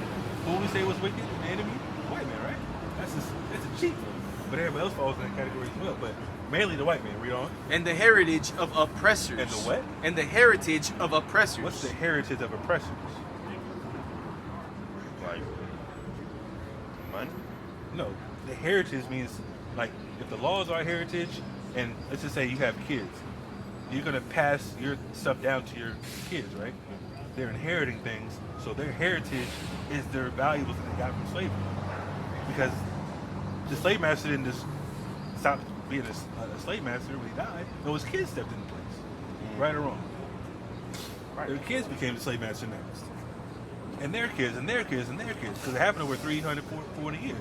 Who we say was wicked? The enemy? The white man, right? That's a cheat. But everybody else falls in that category as well. But mainly the white man. Read on. And the heritage of oppressors. And the what? And the heritage of oppressors. What's the heritage of oppressors? Like money? No. The heritage means, like, if the laws are heritage, and let's just say you have kids, you're going to pass your stuff down to your kids, right? They're inheriting things, so their heritage is their valuables that they got from slavery. Because the slave master didn't just stop being a slave master when he died. No, his kids stepped into place. Right or wrong? Their kids became the slave master next. And their kids, and their kids, and their kids. Because it happened over 340 years.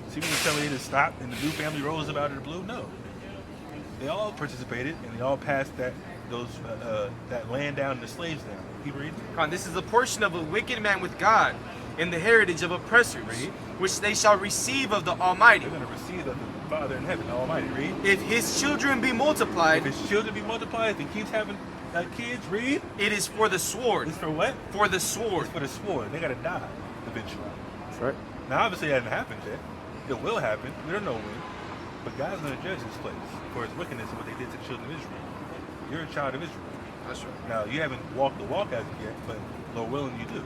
So you can tell me they just stopped and the new family rose up out of the blue? No. They all participated and they all passed that land down and the slaves down. Keep reading. This is a portion of a wicked man with God, in the heritage of oppressors, which they shall receive of the Almighty. They're going to receive of the Father in heaven, the Almighty. Read. If his children be multiplied, if his children be multiplied, if he keeps having kids, read. It is for the sword. It's for what? For the sword. It's for the sword. They got to die eventually. That's right. Now, obviously, it hasn't happened yet. It will happen. We don't know when. But God's going to judge this place for his wickedness and what they did to the children of Israel. You're a child of Israel. That's right. Now, you haven't walked the walk as of yet, but Lord willing, you do.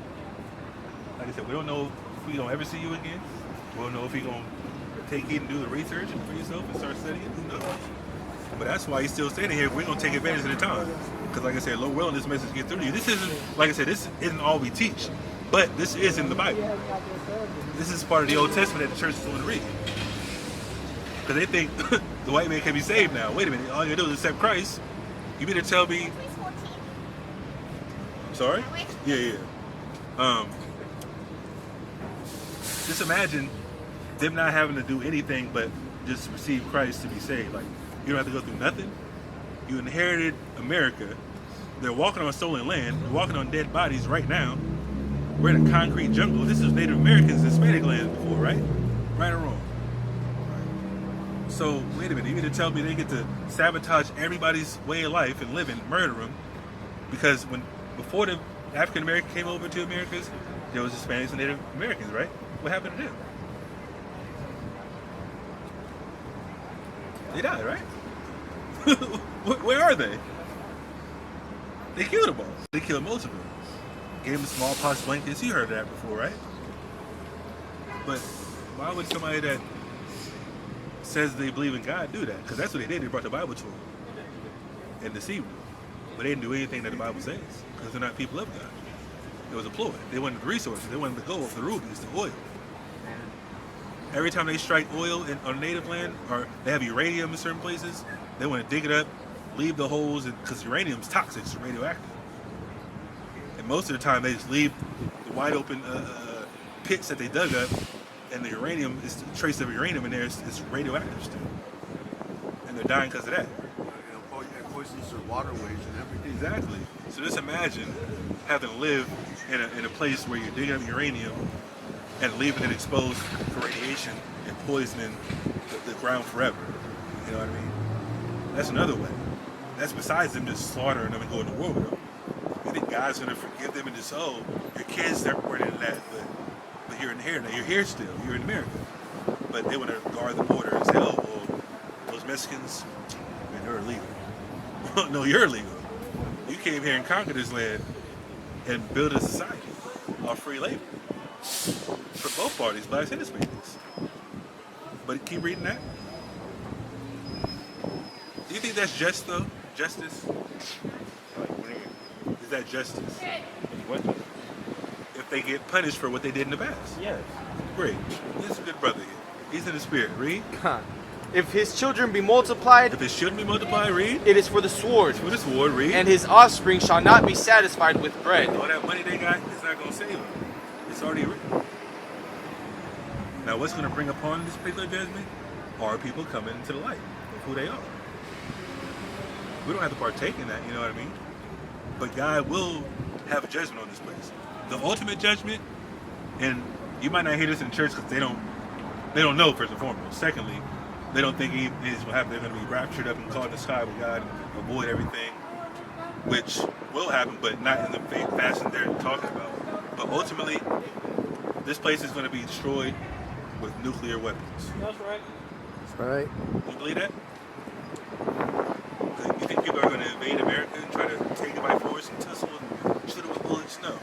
Like I said, we don't know if we're going to ever see you again. We don't know if he's going to take it and do the research for yourself and start studying. Who knows? But that's why he's still standing here. We're going to take advantage of the time. Because like I said, Lord willing, this message gets through to you. This isn't, like I said, this isn't all we teach. But this is in the Bible. This is part of the Old Testament that the church is going to read. Because they think the white man can be saved now. Wait a minute, all you gotta do is accept Christ. You mean to tell me? I'm sorry? Yeah. Just imagine them not having to do anything but just receive Christ to be saved. Like, you don't have to go through nothing. You inherited America. They're walking on stolen land. They're walking on dead bodies right now. We're in a concrete jungle. This is Native Americans, Hispanic land before, right? Right or wrong? So, wait a minute, you mean to tell me they get to sabotage everybody's way of life and living, murder them, because before the African American came over to Americas, there was Hispanics and Native Americans, right? What happened to them? They died, right? Where are they? They killed them all. They killed most of them. Gave them smallpox blankets. You heard that before, right? But why would somebody that says they believe in God do that? Because that's what they did. They brought the Bible to them and deceived them. But they didn't do anything that the Bible says because they're not people of God. It was a ploy. They wanted the resources. They wanted the gold, the rubies, the oil. Every time they strike oil on native land, or they have uranium in certain places, they want to dig it up, leave the holes, because uranium's toxic, it's radioactive. And most of the time, they just leave the wide open pits that they dug up, and the uranium is a trace of uranium in there. It's radioactive still, and they're dying because of that. It poisons their waterways and everything. Exactly. So just imagine having to live in a place where you're digging up uranium and leaving it exposed for radiation and poisoning the ground forever. You know what I mean? That's another way. That's besides them just slaughtering them and going to war with them. You think God's going to forgive them and just, oh, your kids weren't in that, but you're in here now. You're here still. You're in America. But they want to guard the border and say, oh, well, those Mexicans, man, they're illegal. No, you're illegal. You came here and conquered this land and built a society off free labor. For both parties, blacks and Hispanics. But keep reading that. Do you think that's just though? Justice? Is that justice? What? If they get punished for what they did in the past? Yes. Great. This is a good brother here. He's in the spirit. Read. If his children be multiplied, If it shouldn't be multiplied, read. it is for the sword, For the sword, read. and his offspring shall not be satisfied with bread. All that money they got is not going to save them. It's already written. Now, what's going to bring upon this particular judgment are people coming into the light of who they are. We don't have to partake in that, you know what I mean? But God will have a judgment on this place. The ultimate judgment, and you might not hear this in church because they don't know, first and foremost. Secondly, they don't think anything's will happen. They're going to be raptured up and caught in the sky with God and avoid everything, which will happen, but not in the fashion they're talking about. But ultimately, this place is going to be destroyed with nuclear weapons. That's right. That's right. You believe that? You think people are going to invade America and try to take it by force and tussle and shoot it with bullets? No.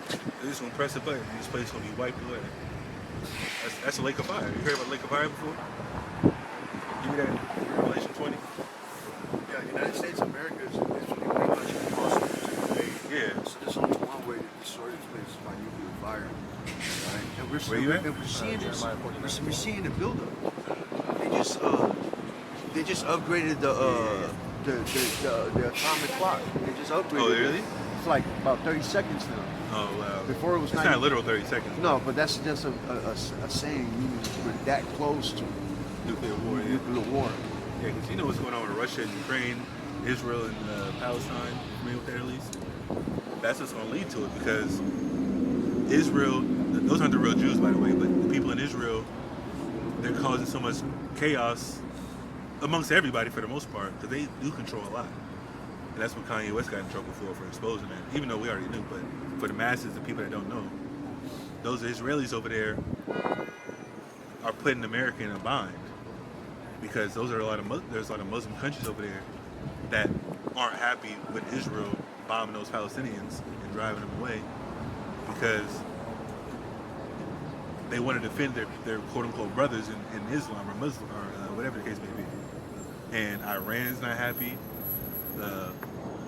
They're just going to press a button and this place is going to be wiped away. That's a lake of fire. You heard about lake of fire before? Give me that. Revelation 20. Yeah, United States of America is pretty much impossible to invade. Yeah. So there's only one way to destroy this place is by nuclear fire. Right? And we're Where you at? seeing this. We're seeing the buildup. They just upgraded the atomic clock. They just upgraded. Oh, really? It. It's like about 30 seconds now. Oh, wow. Before it was it's not literal 30 seconds. No, but that's just a saying. We're that close to nuclear war. Yeah. Nuclear war. Yeah, because you know what's going on with Russia and Ukraine, Israel and Palestine, familiar with that at least? That's what's going to lead to it, because Israel, those aren't the real Jews, by the way, but the people in Israel, they're causing so much chaos amongst everybody for the most part, because they do control a lot. And that's what Kanye West got in trouble for exposing that, even though we already knew, but for the masses, the people that don't know, those Israelis over there are putting America in a bind, because there's a lot of Muslim countries over there that aren't happy with Israel bombing those Palestinians and driving them away, because they want to defend their quote-unquote brothers in Islam or Muslim or whatever the case may be. And Iran's not happy.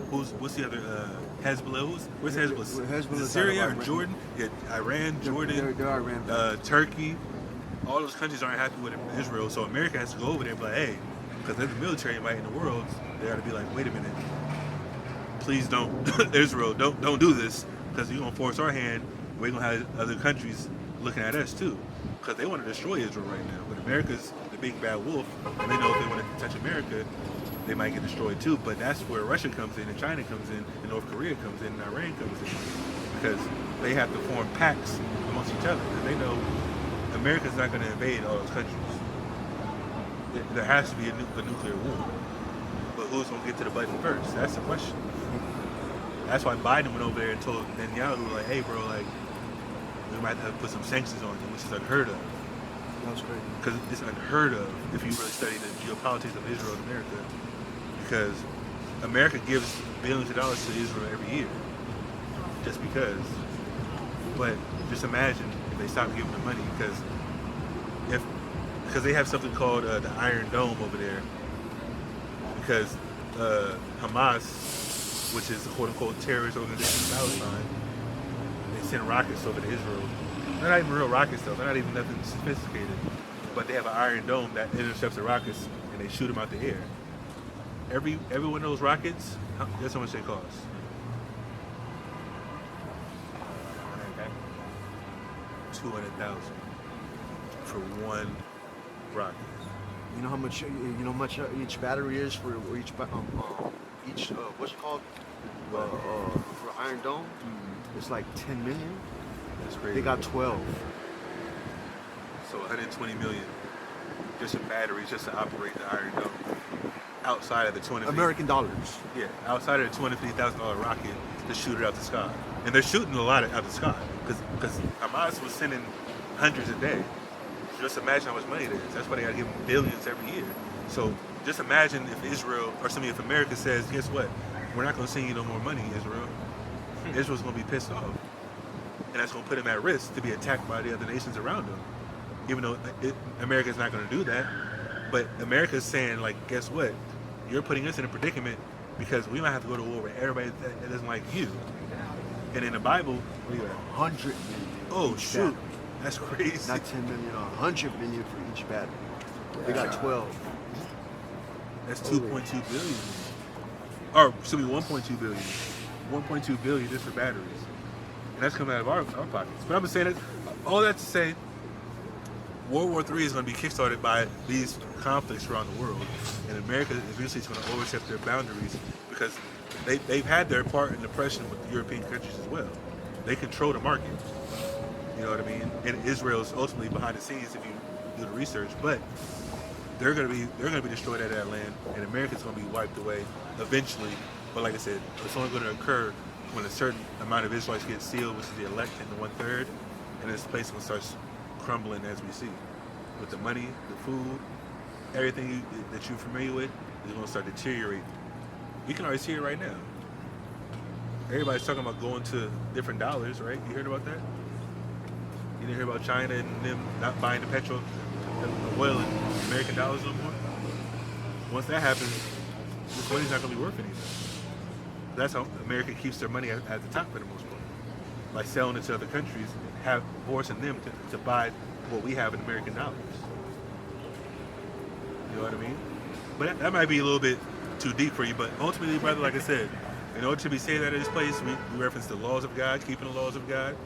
What's the other? Hezbollah. Where's Hezbollah? Is it Syria or Jordan? Yeah, Iran, Jordan, they're Iran. Turkey. All those countries aren't happy with Israel, so America has to go over there and be like, hey, because they're the military might in the world, they got to be like, wait a minute, please don't, Israel, don't do this, because you're going to force our hand. We're going to have other countries looking at us too, because they want to destroy Israel right now. But America's the big bad wolf, and they know if they want to touch America, they might get destroyed too. But that's where Russia comes in, and China comes in, and North Korea comes in, and Iran comes in, because they have to form pacts amongst each other, because they know America's not going to invade all those countries. There has to be a nuclear war. But who's going to get to the button first? That's the question. That's why Biden went over there and told Netanyahu, like, hey, bro, like, we might have to put some sanctions on you, which is unheard of. That's crazy. Because it's unheard of if you really study the geopolitics of Israel and America. Because America gives billions of dollars to Israel every year. Just because. But just imagine if they stop giving them money, because they have something called the Iron Dome over there, because Hamas, which is a quote-unquote terrorist organization in Palestine, they send rockets over to Israel. They're not even real rockets though, they're not even nothing sophisticated, but they have an Iron Dome that intercepts the rockets and they shoot them out the air. Every one of those rockets, guess how much they cost? $200,000 for one rocket. You know how much each battery is for each what's it called? For Iron Dome? It's like 10 million. That's crazy. They got 12. So 120 million just in batteries just to operate the Iron Dome. Outside of the American dollars. Yeah, outside of the $250,000 rocket to shoot it out the sky. And they're shooting a lot out the sky because Hamas was sending hundreds a day. Just imagine how much money it is. That's why they got to give them billions every year. So just imagine if Israel, or if America says, guess what? We're not going to send you no more money, Israel. Israel's going to be pissed off. And that's going to put them at risk to be attacked by the other nations around them. Even though America's not going to do that. But America's saying, like, guess what? You're putting us in a predicament because we might have to go to war with everybody that doesn't like you. And in the Bible, what do you got? 100 million. Oh, shoot. That's crazy. Not 10 million, 100 million for each battery. They got 12. That's 2.2 billion. Or should be 1.2 billion. 1.2 billion just for batteries. And that's coming out of our pockets. But I'm saying that, all that to say, World War III is going to be kickstarted by these conflicts around the world. And America eventually is going to overstep their boundaries because they've had their part in oppression with the European countries as well. They control the market. You know what I mean? And Israel's ultimately behind the scenes if you do the research, but they're gonna be destroyed out of that land, and America's gonna be wiped away eventually. But like I said, it's only gonna occur when a certain amount of Israelites get sealed, which is the elect and the 1/3, and this place will start crumbling as we see. With the money, the food, everything that you're familiar with is gonna start deteriorating. We can already see it right now. Everybody's talking about going to different dollars, right? You heard about that? You didn't hear about China and them not buying the petrol, the oil in American dollars no more? Once that happens, this money's not going to be worth anything. That's how America keeps their money at the top for the most part. By selling it to other countries, forcing them to buy what we have in American dollars. You know what I mean? But that might be a little bit too deep for you. But ultimately, brother, like I said, in order to be saved out of this place, we reference the laws of God, keeping the laws of God,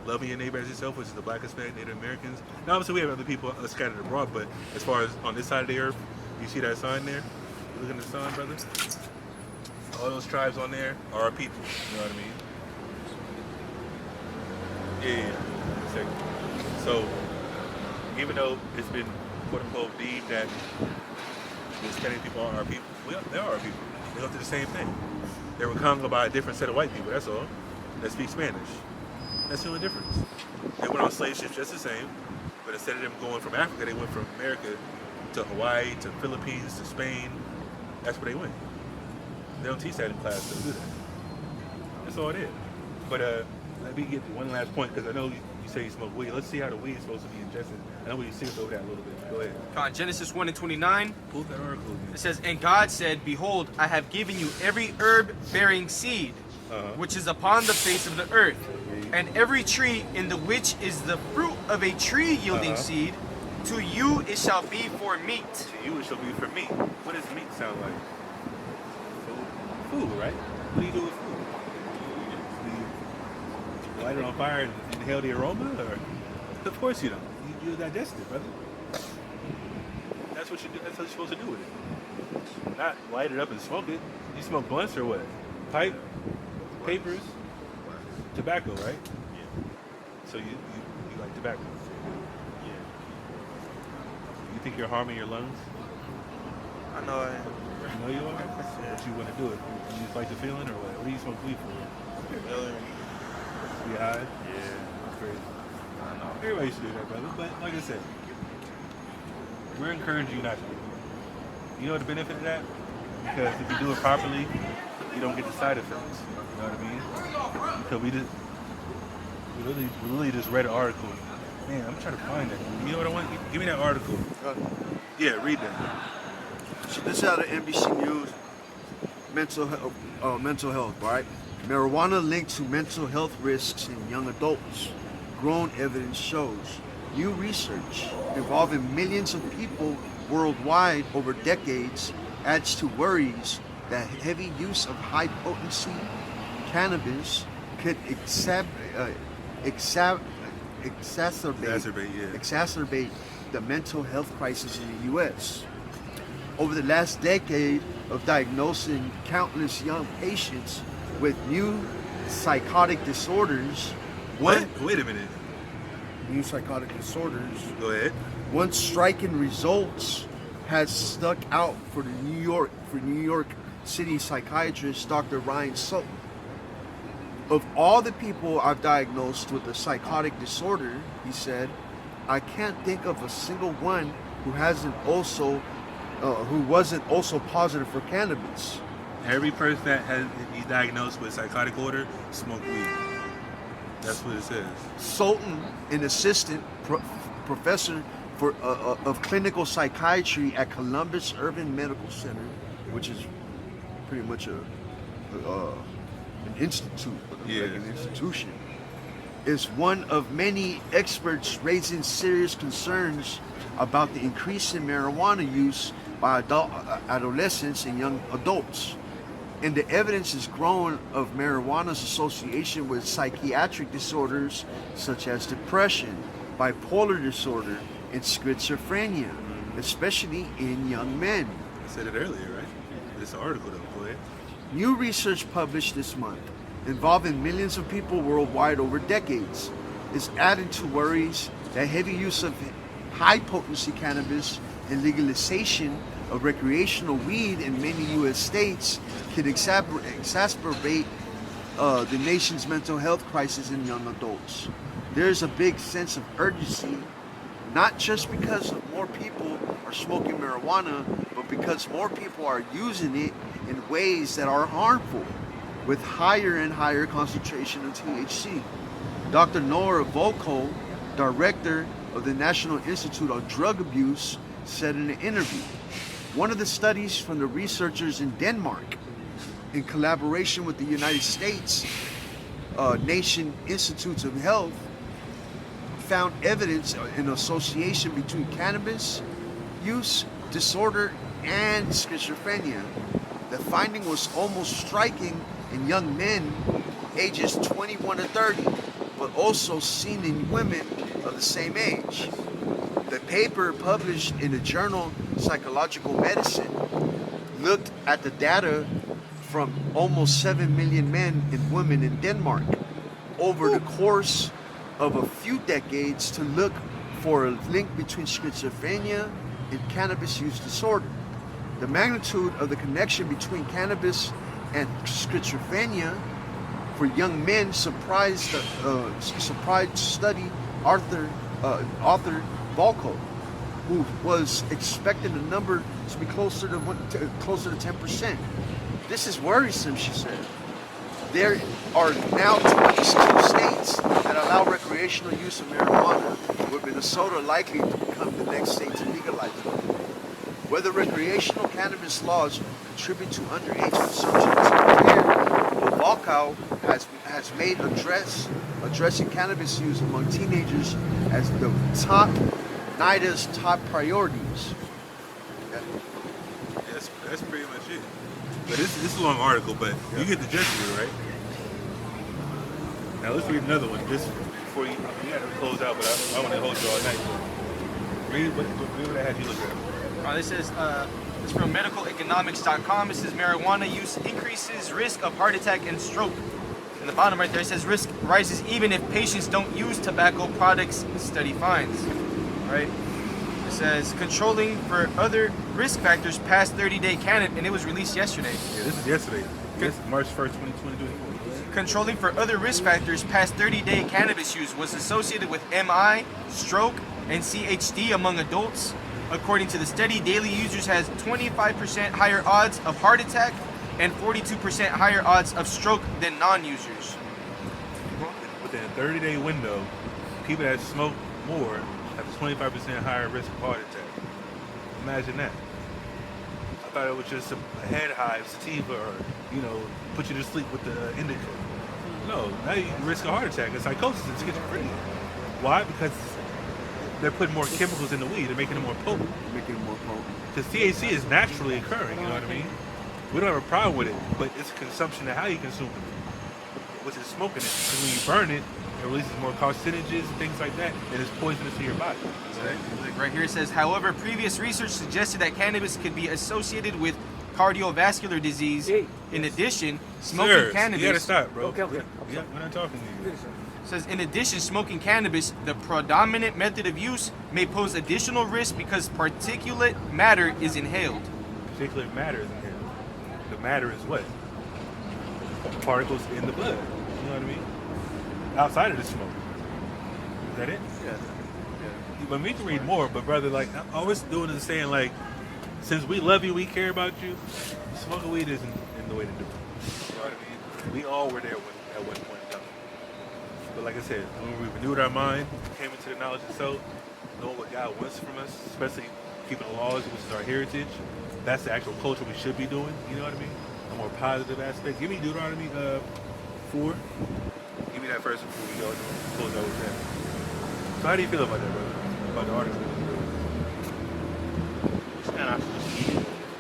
loving your neighbor as yourself, which is the Black, Hispanic, Native Americans. Now, obviously, we have other people scattered abroad, but as far as on this side of the earth, you see that sign there? You look at the sign, brother? All those tribes on there are our people. You know what I mean? Yeah. So, even though it's been, quote unquote, deemed that the Hispanic people are our people, they are our people. They go through the same thing. They were conquered by a different set of white people, that's all, that speak Spanish. That's the only difference. They went on slave ships just the same, but instead of them going from Africa, they went from America to Hawaii, to Philippines, to Spain. That's where they went. They don't teach that in class, so do that. That's all it is. But let me get to one last point, because I know you say you smoke weed. Let's see how the weed is supposed to be ingested. I know we skipped over that a little bit. Go ahead. On Genesis 1:29, Pull that article again. it says, "And God said, Behold, I have given you every herb bearing seed, which is upon the face of the earth, and every tree in the which is the fruit of a tree yielding seed, to you it shall be for meat." To you it shall be for meat. What does meat sound like? Food, right? What do you do with food? Do you light it on fire and inhale the aroma? Or? Of course you don't. You digest it, brother. That's what you do. That's what you're supposed to do with it. Not light it up and smoke it. You smoke blunts or what? Pipe? Papers? Tobacco, right? Yeah. So you like tobacco? Yeah. You think you're harming your lungs? I know I am. You know you are? But you want to do it. You just like the feeling or what? What do you smoke weed for? Feeling. Be high? Yeah. That's crazy. I know. Everybody used to do that, brother. But like I said, we're encouraging you not to do it. You know the benefit of that? Because if you do it properly, you don't get the side effects. You know what I mean? Because we literally just read an article. Man, I'm trying to find it. You know what I want? Give me that article. Yeah, read that. So this is out of NBC News. Mental health, right? Marijuana linked to mental health risks in young adults. Growing evidence shows. New research involving millions of people worldwide over decades adds to worries that heavy use of high-potency cannabis could exacerbate the mental health crisis in the U.S. Over the last decade of diagnosing countless young patients with new psychotic disorders. What? Wait a minute. New psychotic disorders. Go ahead. One striking results has stuck out for New York City psychiatrist Dr. Ryan Sutton. Of all the people I've diagnosed with a psychotic disorder, he said, I can't think of a single one who wasn't also positive for cannabis. Every person that has been diagnosed with psychotic disorder smoke weed. That's what it says. Sultan, an assistant professor of clinical psychiatry at Columbus Urban Medical Center, which is pretty much an institute, like an institution, is one of many experts raising serious concerns about the increase in marijuana use by adolescents and young adults. And the evidence is growing of marijuana's association with psychiatric disorders such as depression, bipolar disorder, and schizophrenia, especially in young men. I said it earlier, right? This article though, go ahead. New research published this month involving millions of people worldwide over decades is adding to worries that heavy use of high-potency cannabis and legalization of recreational weed in many U.S. states can exacerbate the nation's mental health crisis in young adults. There's a big sense of urgency, not just because more people are smoking marijuana, but because more people are using it in ways that are harmful, with higher and higher concentration of THC. Dr. Nora Volkow, director of the National Institute on Drug Abuse, said in an interview, one of the studies from the researchers in Denmark, in collaboration with the United States Nation Institutes of Health, found evidence in association between cannabis use, disorder and schizophrenia. The finding was almost striking in young men ages 21 to 30, but also seen in women of the same age. The paper, published in the journal Psychological Medicine, looked at the data from almost 7 million men and women in Denmark over the course of a few decades to look for a link between schizophrenia and cannabis use disorder. The magnitude of the connection between cannabis and schizophrenia for young men surprised study author Volko, who was expecting the number to be closer to 10%. This is worrisome, she said. There are now 22 states that allow recreational use of marijuana, with Minnesota likely to become the next state to legalize it. Whether recreational cannabis laws contribute to underage consumption is unclear, but Volkow has made addressing cannabis use among teenagers as the top NIDA's top priorities. That's pretty much it. But this is a long article, but you get the gist of it, right? Now let's read another one just before you got to close out, but I want to hold you all night. Read what I had you look at. This is from medicaleconomics.com. It says marijuana use increases risk of heart attack and stroke. In the bottom right there, it says risk rises even if patients don't use tobacco products, study finds. Right? It says controlling for other risk factors past 30-day cannabis, and it was released yesterday. Yeah, this is yesterday. This is March 1st, 2022. Controlling for other risk factors past 30-day cannabis use was associated with MI, stroke, and CHD among adults. According to the study, daily users has 25% higher odds of heart attack and 42% higher odds of stroke than non-users. Within a 30-day window, people that smoke more have a 25% higher risk of heart attack. Imagine that. I thought it was just a head high, sativa, or, put you to sleep with the indica. No, now you risk a heart attack and psychosis and schizophrenia. Why? Because they're putting more chemicals in the weed. They're making it more potent. Because THC is naturally occurring, you know what I mean? We don't have a problem with it, but it's consumption and how you consume it, which is smoking it. Because when you burn it, it releases more carcinogens and things like that, and it's poisonous to your body. Right here it says, however, previous research suggested that cannabis could be associated with cardiovascular disease. In addition, smoking cannabis... You gotta stop, bro. Okay. Yeah, we're not talking to you. Says, in addition, smoking cannabis, the predominant method of use, may pose additional risk because particulate matter is inhaled. Particulate matter is inhaled. The matter is what? Particles in the blood. You know what I mean? Outside of the smoke. Is that it? Yeah. But we can read more, but brother, like, all we're doing is saying, like, since we love you, we care about you, smoking weed isn't the way to do it. You know what I mean? We all were there at one point in time. But like I said, when we renewed our mind, came into the knowledge of self, knowing what God wants from us, especially keeping the laws, which is our heritage, that's the actual culture we should be doing, you know what I mean? A more positive aspect. Give me Deuteronomy 4. Give me that first before we go close out with that. So how do you feel about that, brother? About the article?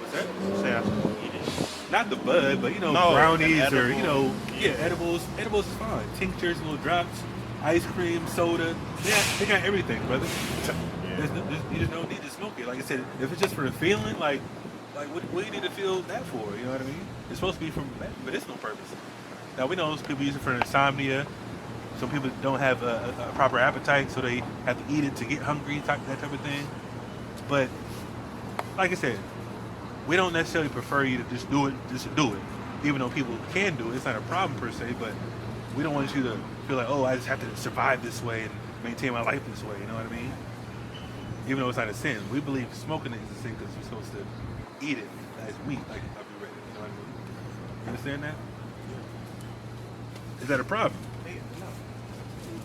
What's that? Say I should eat it. Not the bud, but brownies or edibles. Edibles is fine. Tinctures, little drops, ice cream, soda. Yeah, they got everything, brother. You just don't need to smoke it. Like I said, if it's just for the feeling, like what do you need to feel that for? You know what I mean? It's supposed to be for medicinal purpose. Now we know people use it for insomnia. Some people don't have a proper appetite, so they have to eat it to get hungry, that type of thing. But like I said, we don't necessarily prefer you to just do it, even though people can do it. It's not a problem per se, but we don't want you to feel like, oh, I just have to survive this way and maintain my life this way, you know what I mean? Even though it's not a sin. We believe smoking it is a sin because you're supposed to eat it as meat, like I've read it, you know what I mean? You understand that? Is that a problem?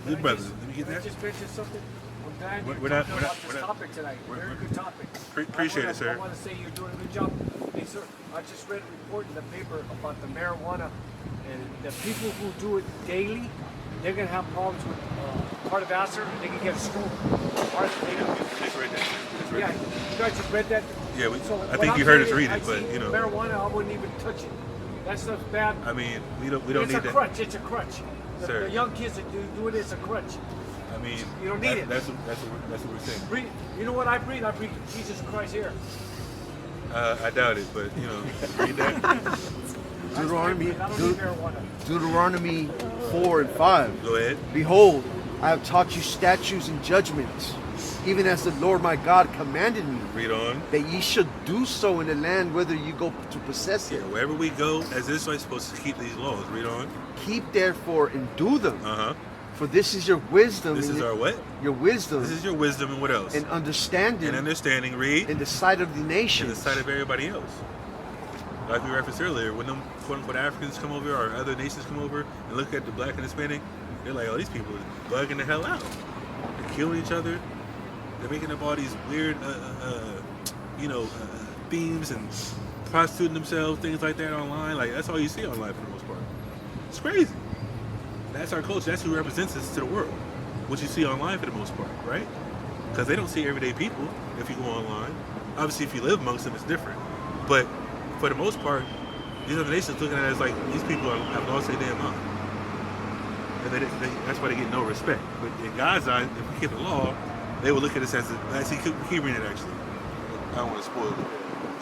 Good brothers, let me get that. Just mention something. I'm glad We're you're not- talking we're about not- this topic tonight. Very good topic. Appreciate it, sir. I want to say you're doing a good job. Hey, sir, I just read a report in the paper about the marijuana, and the people who do it daily, they're going to have problems with cardiovascular, and they can get a stroke. Our freedom. It's right there. It's right Yeah, there. you guys have read that? Yeah, So I what think I'm you heard us saying read is, it, but I see you know. marijuana, I wouldn't even touch it. That stuff's bad. I mean, we don't it's need a that. crutch. It's a crutch. Sir. The young kids that do it, it's a crutch. I mean, You don't need it. That's what we're saying. Breathe. You know what I breathe? I breathe Jesus Christ here. I doubt it, but you know, read that. Deuteronomy, I don't need marijuana. Deuteronomy 4 and 5. Go ahead. Behold, I have taught you statutes and judgments, even as the Lord my God commanded me, Read on. that ye should do so in the land whither you go to possess Yeah, it. wherever we go, as Israelites, supposed to keep these laws. Read on. Keep therefore and do them, Uh huh. for this is your wisdom. This and is our what? your wisdom This is your wisdom and what else? and understanding And understanding. Read. in the sight of the In nations. the sight of everybody else. Like we referenced earlier, when them quote unquote Africans come over or other nations come over and look at the black and Hispanic, they're like, oh, these people are bugging the hell out. They're killing each other. They're making up all these weird, themes and prostituting themselves, things like that online. Like, that's all you see online for the most part. It's crazy. That's our culture. That's who represents us to the world. What you see online for the most part, right? Because they don't see everyday people if you go online. Obviously, if you live amongst them, it's different. But for the most part, these other nations looking at it as like, these people have lost their damn mind. And that's why they get no respect. But in God's eyes, if we keep the law, they will look at us as keep reading it actually. I don't want to spoil it.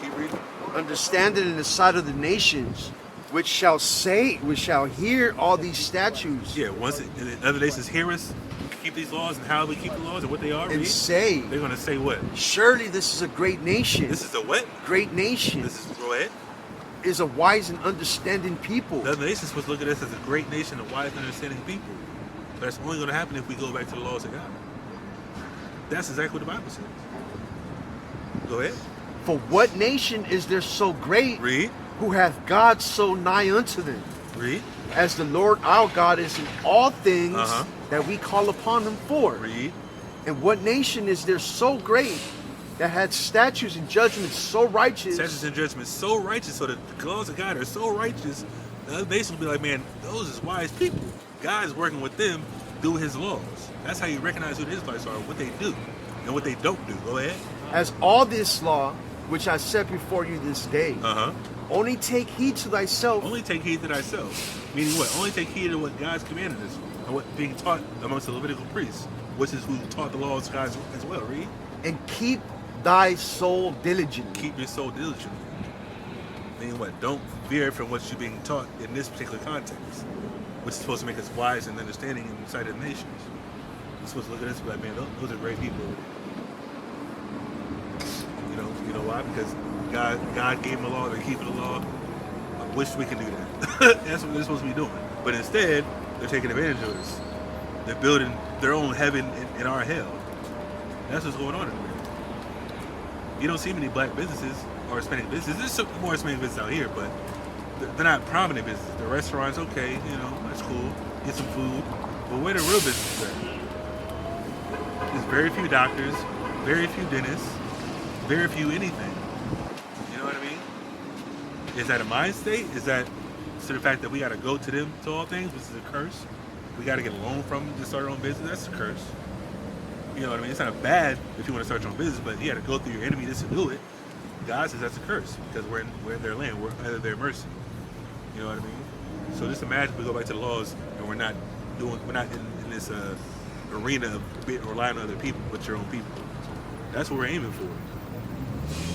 Keep reading. Understanding in the sight of the nations, which shall hear all these statutes, Yeah, once and other nations hear us keep these laws and how we keep the laws and what they are, and read, say, they're going to say what? surely this is a great nation. This is a what? Great nation This is, go ahead. is a wise and understanding people. The other nations supposed to look at us as a great nation of wise and understanding people. But that's only going to happen if we go back to the laws of God. That's exactly what the Bible says. Go ahead. For what nation is there so great, Read. who hath God so nigh unto them, Read. as the Lord our God is in all things Uh-huh. that we call upon him for? Read. And what nation is there so great, that had statutes and judgments so righteous, Statutes and judgments so righteous, so that the laws of God are so righteous, the other nations will be like, man, those is wise people. God is working with them through his laws. That's how you recognize who the Israelites are, what they do and what they don't do. Go ahead. as all this law which I set before you this day, Uh-huh. only take heed to thyself, Only take heed to thyself. Meaning what? Only take heed to what God's commanded us and what being taught amongst the Levitical priests, which is who taught the laws of God as well. Read. and keep thy soul diligently. Keep your soul diligent. Meaning what? Don't veer from what you're being taught in this particular context, which is supposed to make us wise and understanding in the sight of the nations. You're supposed to look at us and be like, man, those are great people. You know why? Because God gave them a law, they're keeping the law. I wish we could do that. That's what they're supposed to be doing. But instead, they're taking advantage of us. They're building their own heaven in our hell. That's what's going on in America. You don't see many black businesses or Hispanic businesses. There's some more Hispanic businesses out here, but they're not prominent businesses. The restaurants, okay, that's cool. Get some food. But where the real businesses at? There's very few doctors, very few dentists, very few anything. You know what I mean? Is that a mind state? Is that to the fact that we got to go to them to all things, which is a curse? We got to get a loan from them to start our own business? That's a curse. You know what I mean? It's not bad if you want to start your own business, but you got to go through your enemy just to do it. God says that's a curse because we're in their land. We're under their mercy. You know what I mean? So just imagine we go back to the laws and we're not in this arena of relying on other people, but your own people. That's what we're aiming for.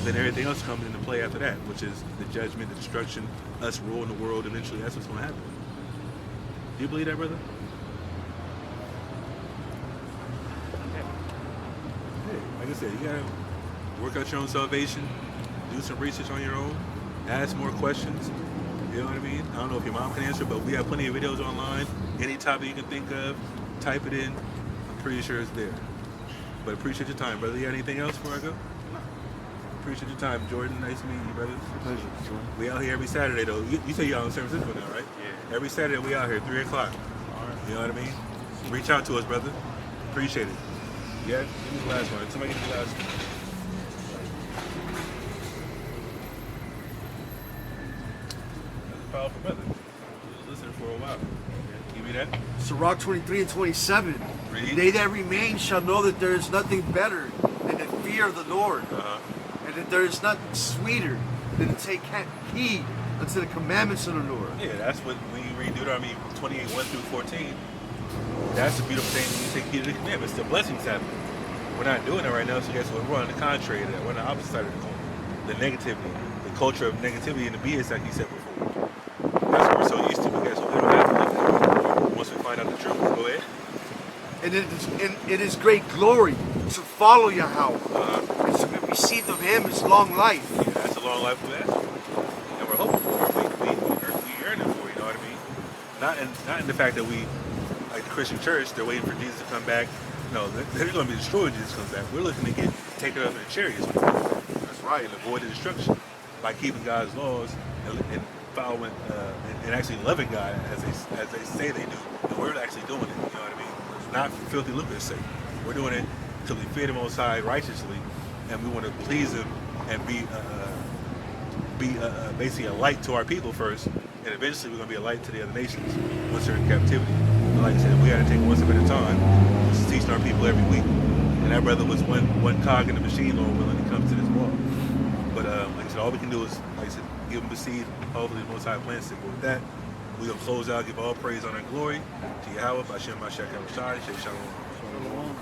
Then everything else comes into play after that, which is the judgment, the destruction, us ruling the world eventually. That's what's going to happen. Do you believe that, brother? Hey, like I said, you got to work out your own salvation, do some research on your own, ask more questions. You know what I mean? I don't know if your mom can answer, but we have plenty of videos online. Any topic you can think of, type it in. I'm pretty sure it's there. But appreciate your time, brother. You got anything else before I go? Appreciate your time, Jordan. Nice to meet you, brother. Pleasure. We out here every Saturday, though. You say you're out in San Francisco now, right? Yeah. Every Saturday we out here, 3 o'clock. You know what I mean? Reach out to us, brother. Appreciate it. Yeah? Give me the last one. Somebody give me the last one. That's a powerful brother. He was listening for a while. Yeah. Read that. Sirach 23 and 27. Read. They that remain shall know that there is nothing better than the fear of the Lord, and that there is nothing sweeter than to take heed unto the commandments of the Lord. Yeah, that's what when you read Deuteronomy 28, 1 through 14. That's a beautiful thing when you take heed of the commandments. The blessings happen. We're not doing it right now, so guess what? We're on the contrary to that. We're on the opposite side of the coin. The negativity, the culture of negativity and the BS, like you said before. That's what we're so used to. But guess what? We don't have to live that way. Once we find out the truth, go ahead. And it is great glory to follow Yahweh. And to be received of Him is long life. Yeah, that's a long life we have. And we're hoping for it. We yearn it for, you know what I mean? Not in the fact that we, like the Christian church, they're waiting for Jesus to come back. No, they're going to be destroyed when Jesus comes back. We're looking to get taken up in the chariots. That's right, and avoid the destruction by keeping God's laws and following and actually loving God as they say they do. And we're actually doing it, you know what I mean? Not for filthy lucre's sake. We're doing it because we fear the Most High righteously, and we want to please Him and be basically a light to our people first, and eventually we're going to be a light to the other nations once they're in captivity. But like I said, we got to take one step at a time. Just teaching our people every week. And that brother was one cog in the machine, Lord willing, it comes to this walk. But like I said, all we can do is, like I said, give them the seed. Hopefully the Most High plants it. But with that, we're going to close out, give all praise, honor, and glory to Yahweh, Bashem, Mashak, Shalom.